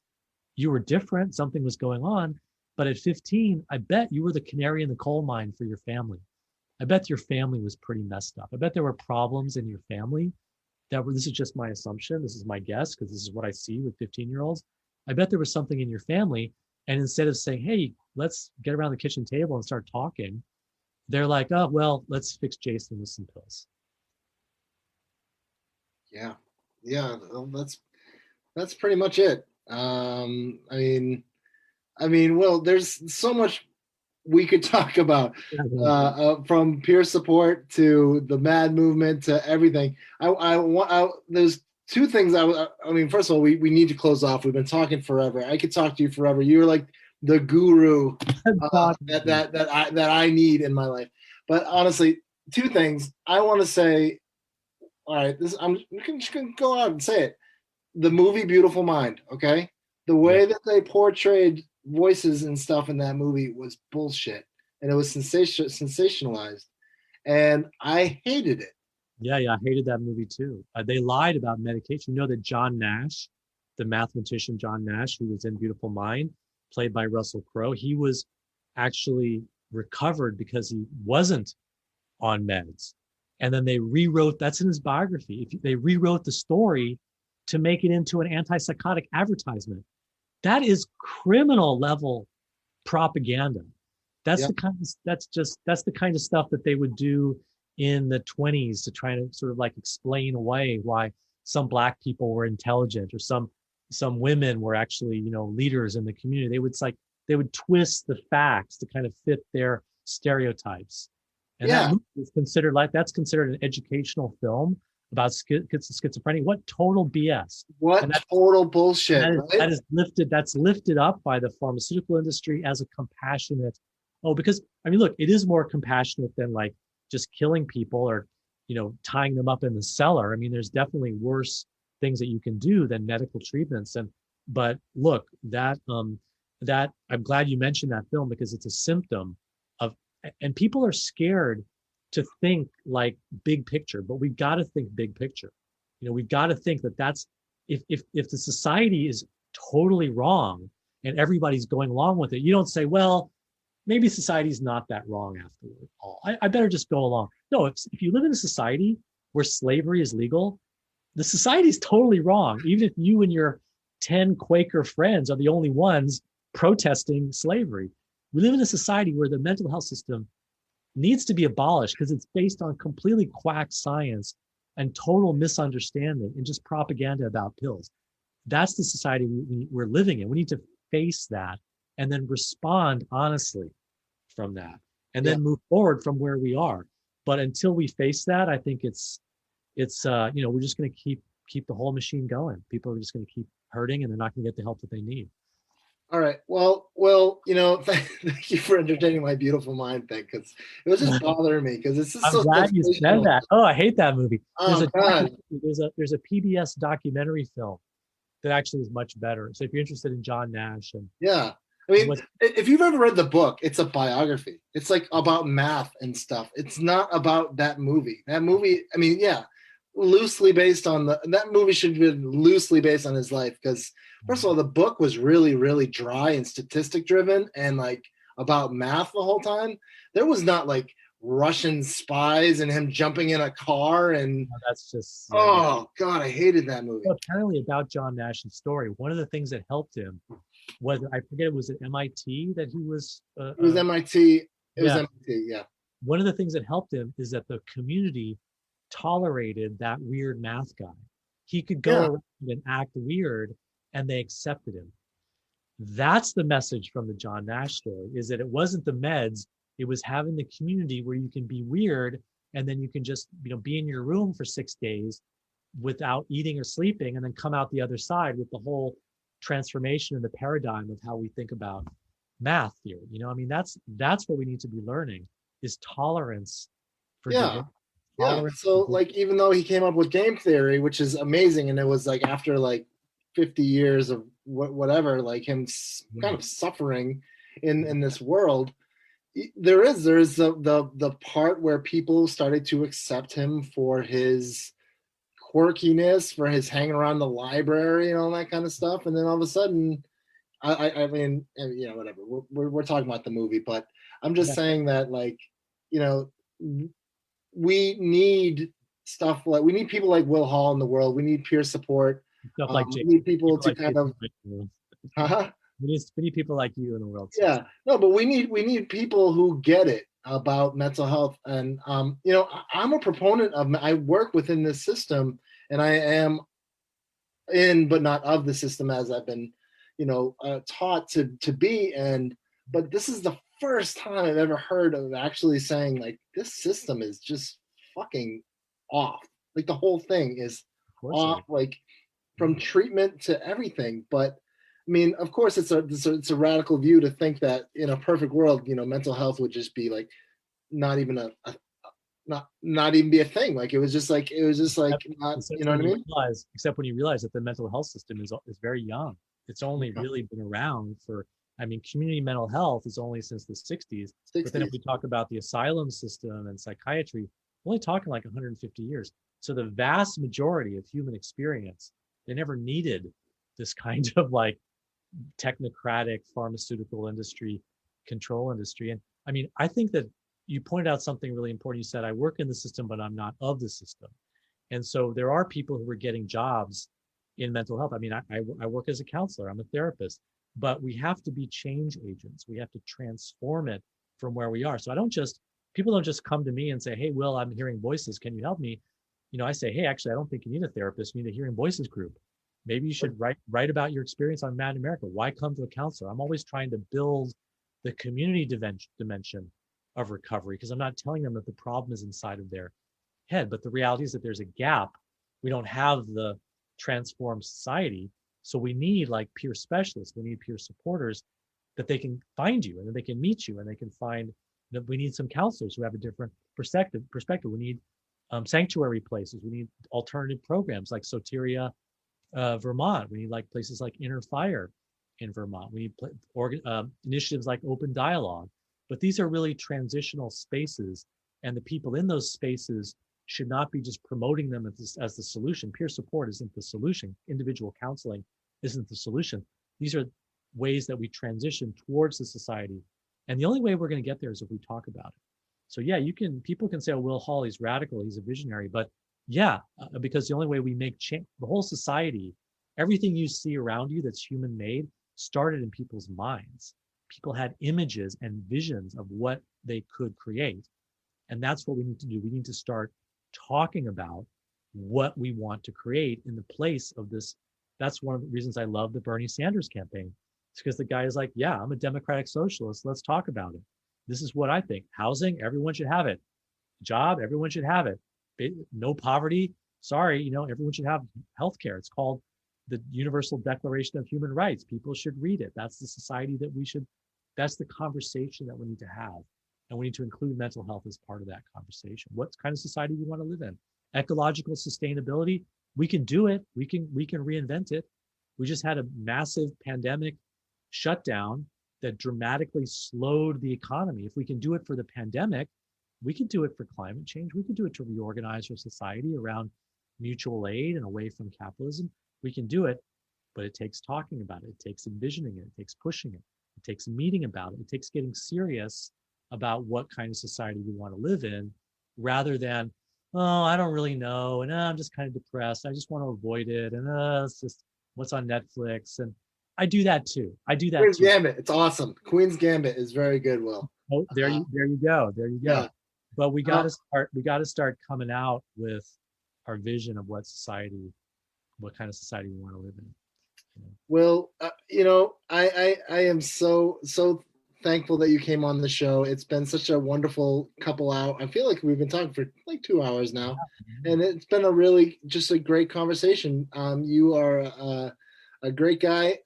You were different. Something was going on. But at 15, I bet you were the canary in the coal mine for your family. I bet your family was pretty messed up. I bet there were problems in your family this is just my assumption. This is my guess, because this is what I see with 15-year-olds. I bet there was something in your family. And instead of saying, hey, let's get around the kitchen table and start talking, they're like, oh, well, let's fix Jason with some pills. Yeah. That's pretty much it. Well, there's so much we could talk about from peer support to the MAD movement to everything. There's two things I mean, first of all, we need to close off. We've been talking forever. I could talk to you forever. You're like the guru that I need in my life. But honestly, two things I want to say. All right, you can go out and say it. The movie Beautiful Mind, okay? The way that they portrayed voices and stuff in that movie was bullshit, and it was sensationalized, and I hated it. Yeah, I hated that movie too. They lied about medication. You know that John Nash, the mathematician John Nash, who was in Beautiful Mind, played by Russell Crowe, he was actually recovered because he wasn't on meds. And then they rewrote, that's in his biography, they rewrote the story to make it into an antipsychotic advertisement. That is criminal level propaganda. That's the kind of, that's the kind of stuff that they would do in the 20s to try to sort of like explain away why some Black people were intelligent or some women were actually, leaders in the community. They would twist the facts to kind of fit their stereotypes. And that movie is considered that's considered an educational film about schizophrenia. What total BS. What total bullshit. That's lifted up by the pharmaceutical industry as a compassionate, because I mean, look, it is more compassionate than like just killing people or, tying them up in the cellar. I mean, there's definitely worse things that you can do than medical treatments. But look, that I'm glad you mentioned that film because it's a symptom of, and people are scared to think like big picture, but we've got to think big picture. We've got to think that if the society is totally wrong and everybody's going along with it, you don't say, well, maybe society's not that wrong after all. I better just go along. No, if you live in a society where slavery is legal, the society is totally wrong. Even if you and your 10 Quaker friends are the only ones protesting slavery. We live in a society where the mental health system needs to be abolished because it's based on completely quack science and total misunderstanding and just propaganda about pills. That's the society we're living in. We need to face that and then respond honestly from that and then move forward from where we are. But until we face that, I think it's we're just going to keep the whole machine going. People are just going to keep hurting and they're not going to get the help that they need. All right. Well, thank you for entertaining my Beautiful Mind thing because it was just bothering me because it's just I'm glad you said that. Oh, I hate that movie. There's a PBS documentary film that actually is much better. So if you're interested in John Nash and I mean, if you've ever read the book, it's a biography. It's like about math and stuff. It's not about that movie. That movie, I mean, loosely based on that movie should be loosely based on his life because first of all, the book was really, really dry and statistic driven and like about math the whole time. There was not like Russian spies and him jumping in a car and that's just God, I hated that movie. Well, apparently about John Nash's story, one of the things that helped him was I forget it was at MIT that he was. It was MIT. It was MIT. Yeah. One of the things that helped him is that the community tolerated that weird math guy. He could go around and act weird and they accepted him. That's the message from the John Nash story, is that it wasn't the meds, it was having the community where you can be weird and then you can just be in your room for 6 days without eating or sleeping and then come out the other side with the whole transformation in the paradigm of how we think about math theory. I mean, that's what we need to be learning is tolerance for So like even though he came up with game theory, which is amazing, and it was like after like 50 years of whatever, like him kind of suffering in this world, there is the part where people started to accept him for his quirkiness, for his hanging around the library and all that kind of stuff, and then all of a sudden I mean, whatever, we're talking about the movie, but I'm just saying that like we need stuff like we need people like Will Hall in the world. We need peer support. Stuff like we need people to kind of we need people like you in the world. Yeah, no, but we need people who get it about mental health. And I'm a proponent of. I work within this system, and I am in, but not of the system as I've been, taught to be. But this is the first time I've ever heard of actually saying like this system is just fucking off. Like the whole thing is off, like from treatment to everything. But I mean, of course, it's a radical view to think that in a perfect world, you know, mental health would just be like not even not even be a thing. Like it was just like not, you know what I mean? Except when you realize that the mental health system is very young. It's only really been around for, I mean, community mental health is only since the 60s. But then if we talk about the asylum system and psychiatry, we're only talking like 150 years. So the vast majority of human experience, they never needed this kind of like technocratic pharmaceutical industry, control industry. And I mean, I think that you pointed out something really important. You said, I work in the system, but I'm not of the system. And so there are people who are getting jobs in mental health. I mean, I work as a counselor, I'm a therapist, but we have to be change agents. We have to transform it from where we are. So people don't just come to me and say, hey, Will, I'm hearing voices. Can you help me? You know, I say, hey, actually, I don't think you need a therapist. You need a hearing voices group. Maybe you should write about your experience on Mad in America. Why come to a counselor? I'm always trying to build the community dimension of recovery, because I'm not telling them that the problem is inside of their head. But the reality is that there's a gap. We don't have the transformed society. So we need like peer specialists. We need peer supporters that they can find you and then they can meet you and they can find that we need some counselors who have a different perspective. We need sanctuary places. We need alternative programs like Soteria, Vermont. We need like places like Inner Fire in Vermont. We need initiatives like Open Dialogue. But these are really transitional spaces, and the people in those spaces should not be just promoting them as the solution. Peer support isn't the solution. Individual counseling isn't the solution. These are ways that we transition towards the society. And the only way we're going to get there is if we talk about it. So yeah, people can say, oh, Will Hall, he's radical, he's a visionary, but yeah, because the only way we make change, the whole society, everything you see around you that's human made started in people's minds. People had images and visions of what they could create. And that's what we need to do. We need to start talking about what we want to create in the place of this. That's one of the reasons I love the Bernie Sanders campaign. It's because the guy is like, yeah, I'm a democratic socialist. Let's talk about it. This is what I think. Housing, everyone should have it. Job, everyone should have it. No poverty. Sorry, everyone should have healthcare. It's called the Universal Declaration of Human Rights. People should read it. That's the society that's the conversation that we need to have. And we need to include mental health as part of that conversation. What kind of society we want to live in? Ecological sustainability, we can do it. We can reinvent it. We just had a massive pandemic shutdown that dramatically slowed the economy. If we can do it for the pandemic, we can do it for climate change. We can do it to reorganize our society around mutual aid and away from capitalism. We can do it, but it takes talking about it. It takes envisioning it. It takes pushing it. It takes meeting about it. It takes getting serious about what kind of society we want to live in, rather than, oh, I don't really know, and I'm just kind of depressed. I just want to avoid it, and it's just what's on Netflix. And I do that too. Queen's Gambit, it's awesome. Queen's Gambit is very good, Will. Oh, there you go. Yeah. But we got to start coming out with our vision of what kind of society we want to live in. Well, I am so thankful that you came on the show. It's been such a wonderful couple hours. I feel like we've been talking for like 2 hours now, and it's been just a great conversation. You are a great guy.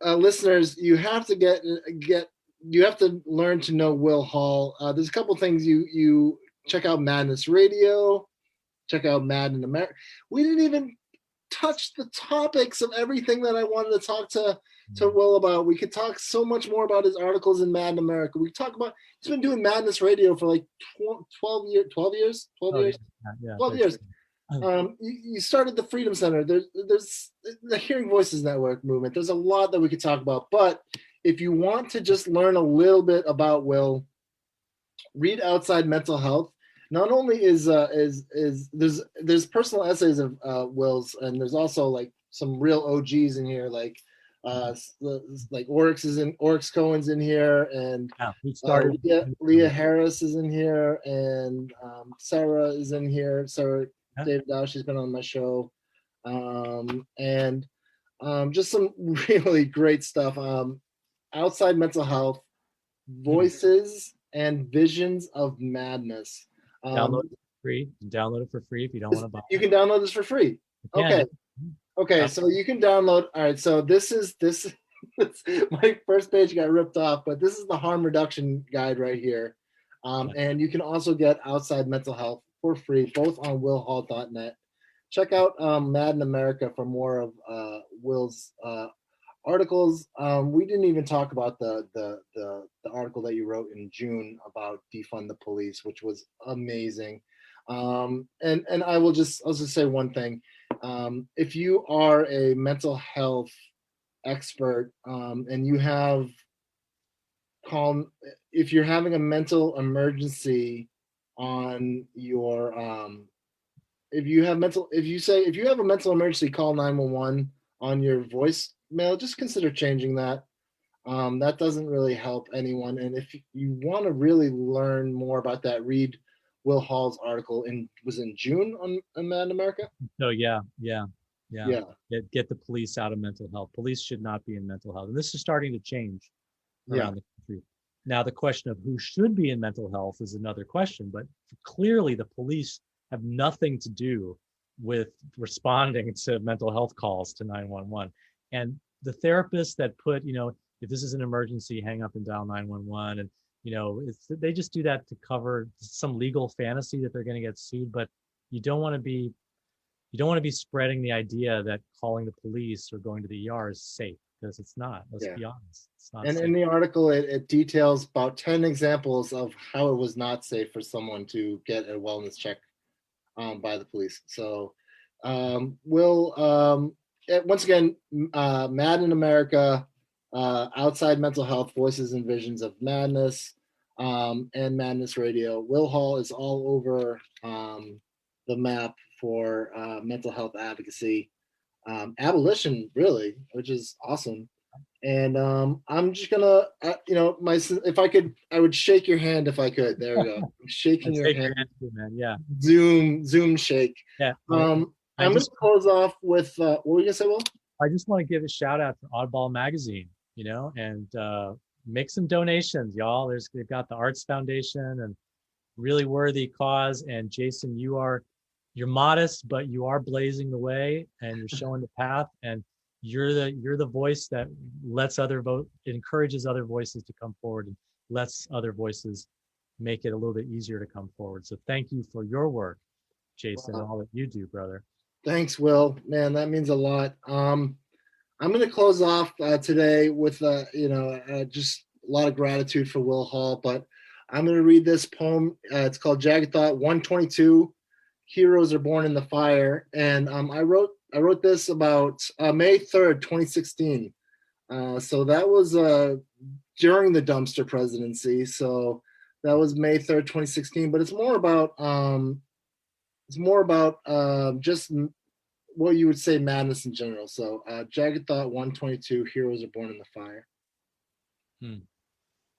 Listeners, you have to learn to know Will Hall. There's a couple things you check out. Madness Radio, check out Mad in America. We didn't even touch the topics of everything that I wanted to talk to Will about. We could talk so much more about his articles in Mad in America. We talk about, he's been doing Madness Radio for like 12 years. You started the Freedom Center. There's the Hearing Voices Network movement. There's a lot that we could talk about, but if you want to just learn a little bit about Will, read Outside Mental Health. Not only is there's personal essays of Will's, and there's also like some real OGs in here, like Oryx Cohen's in here, and Leah Harris is in here, and Sarah is in here. Sarah David Dow, she's been on my show, and just some really great stuff. Outside Mental Health. Voices and Visions of Madness. Download it for free. Download it for free if you don't want to buy You it. can download this for free. You Okay. can. Okay, so you can download. All right, so this my first page got ripped off, but this is the harm reduction guide right here. And you can also get Outside Mental Health for free, both on willhall.net. Check out Mad in America for more of Will's articles. We didn't even talk about the article that you wrote in June about defund the police, which was amazing. And I'll just say one thing. If you are a mental health expert and you have if you're having a mental emergency on your if you have a mental emergency, call 911 on your voicemail, just consider changing that. That doesn't really help anyone. And if you want to really learn more about that, read Will Hall's article was in June on Mad in America. So yeah. Get the police out of mental health. Police should not be in mental health, and this is starting to change around the country. Now, the question of who should be in mental health is another question, but clearly the police have nothing to do with responding to mental health calls to 911. And the therapists that put, if this is an emergency, hang up and dial 911, and they just do that to cover some legal fantasy that they're going to get sued. But you don't want to be spreading the idea that calling the police or going to the ER is safe, because it's not. Let's be honest. It's not and safe. in the article, it details about 10 examples of how it was not safe for someone to get a wellness check by the police. So once again, Mad in America, Outside Mental Health, Voices and Visions of Madness, and Madness Radio. Will Hall is all over the map for mental health advocacy, abolition, really, which is awesome. And I'm just gonna, if I could, I would shake your hand if I could. There we go. I'm shaking your hand. Too, man. Yeah. Zoom shake. Yeah. I'm gonna close off with what were you gonna say, Will? I just want to give a shout out to Oddball Magazine, and make some donations, y'all. They've got the Arts Foundation, and really worthy cause. And Jason, you're modest, but you are blazing the way, and you're showing the path, and you're the voice that encourages other voices to come forward and lets other voices make it a little bit easier to come forward. So thank you for your work, Jason, and all that you do, brother. Thanks, Will. Man, that means a lot. I'm going to close off today with just a lot of gratitude for Will Hall, but I'm going to read this poem. It's called Jagged Thought 122. Heroes are born in the fire, and I wrote this about May 3rd, 2016. So that was during the dumpster presidency. So that was May 3rd, 2016. But it's more about just what you would say madness in general. So Jagged Thought 122. Heroes are born in the fire.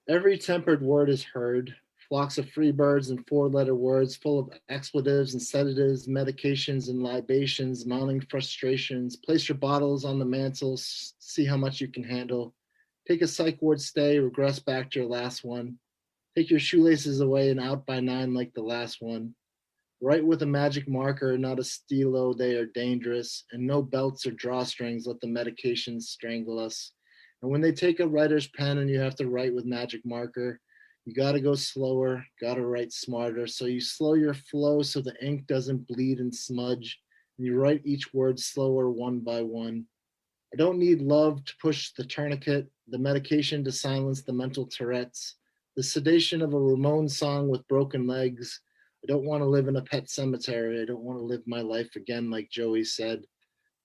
Every tempered word is heard. Flocks of free birds and four-letter words full of expletives and sedatives, medications and libations, mounting frustrations. Place your bottles on the mantle, see how much you can handle. Take a psych ward stay, regress back to your last one. Take your shoelaces away and out by 9 like the last one. Write with a magic marker, not a stilo, they are dangerous. And no belts or drawstrings, let the medications strangle us. And when they take a writer's pen and you have to write with magic marker, you got to go slower, got to write smarter. So you slow your flow so the ink doesn't bleed and smudge. And you write each word slower one by one. I don't need love to push the tourniquet, the medication to silence the mental Tourette's, the sedation of a Ramones song with broken legs. I don't want to live in a pet cemetery. I don't want to live my life again, like Joey said.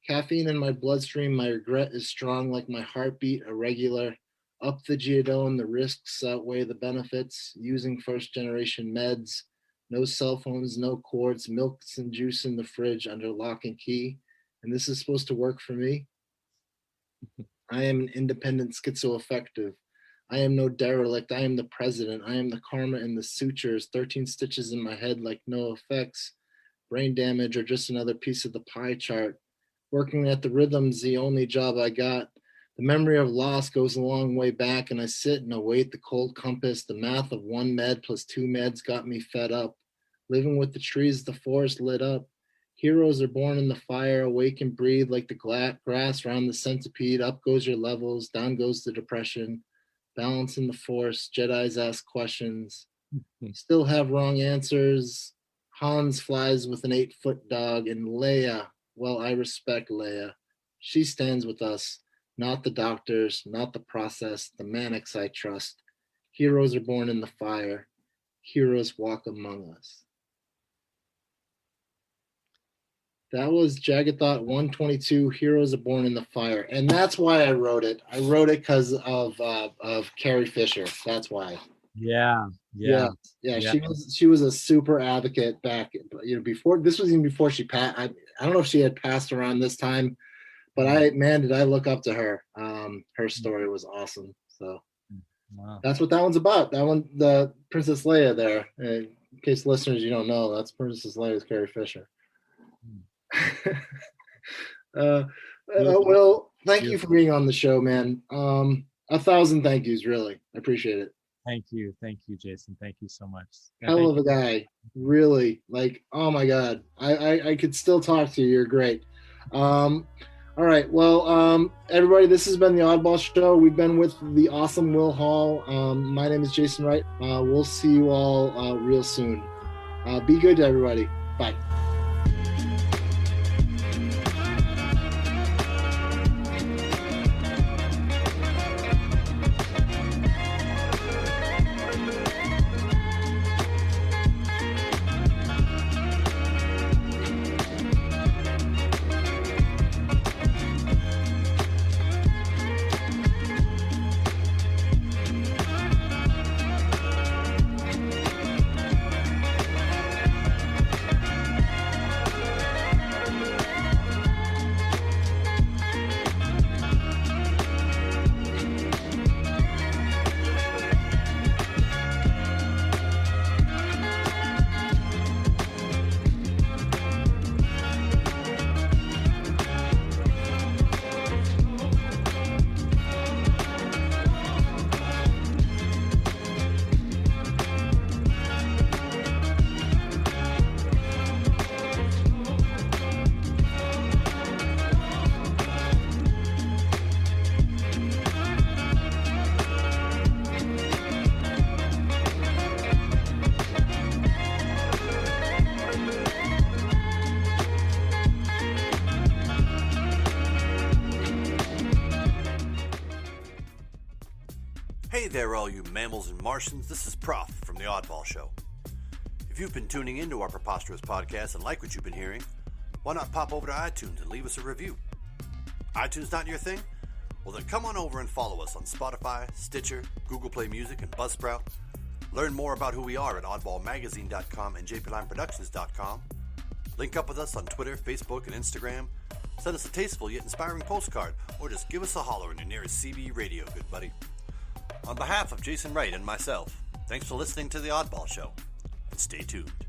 Caffeine in my bloodstream, my regret is strong like my heartbeat, irregular. Up the Geodone, the risks outweigh the benefits. Using first-generation meds, no cell phones, no cords, milks and juice in the fridge under lock and key. And this is supposed to work for me? I am an independent schizoaffective. I am no derelict. I am the president. I am the karma in the sutures, 13 stitches in my head like no effects. Brain damage or just another piece of the pie chart. Working at the rhythm's the only job I got. The memory of loss goes a long way back, and I sit and await the cold compass. The math of 1 med plus 2 meds got me fed up. Living with the trees, the forest lit up. Heroes are born in the fire, awake and breathe like the grass around the centipede. Up goes your levels, down goes the depression. Balance in the force, Jedis ask questions. Still have wrong answers. Hans flies with an 8-foot dog, and Leia, well, I respect Leia. She stands with us, not the doctors, not the process, the Mannix I trust. Heroes are born in the fire. Heroes walk among us. That was Jagged Thought 122, Heroes Are Born in the Fire. And that's why I wrote it. I wrote it because of Carrie Fisher. That's why. Yeah. She was a super advocate back, before. This was even before she passed. I don't know if she had passed around this time, but did I look up to her. Her story was awesome. So That's what that one's about. That one, the Princess Leia there. In case listeners you don't know, that's Princess Leia's Carrie Fisher. Will, thank you for being on the show, man. 1,000 thank yous, really. I appreciate it. Thank you, Jason. Thank you so much. Hell of a guy, really. Like, oh my God, I could still talk to you. You're great. All right, well, everybody, this has been the Oddball Show. We've been with the awesome Will Hall. My name is Jason Wright. We'll see you all real soon. Be good to everybody. Bye. Hey there, all you mammals and Martians. This is Prof from The Oddball Show. If you've been tuning into our preposterous podcast and like what you've been hearing, why not pop over to iTunes and leave us a review? iTunes not your thing? Well, then come on over and follow us on Spotify, Stitcher, Google Play Music, and Buzzsprout. Learn more about who we are at oddballmagazine.com and jplineproductions.com. Link up with us on Twitter, Facebook, and Instagram. Send us a tasteful yet inspiring postcard, or just give us a holler in your nearest CB radio, good buddy. On behalf of Jason Wright and myself, thanks for listening to The Oddball Show, and stay tuned.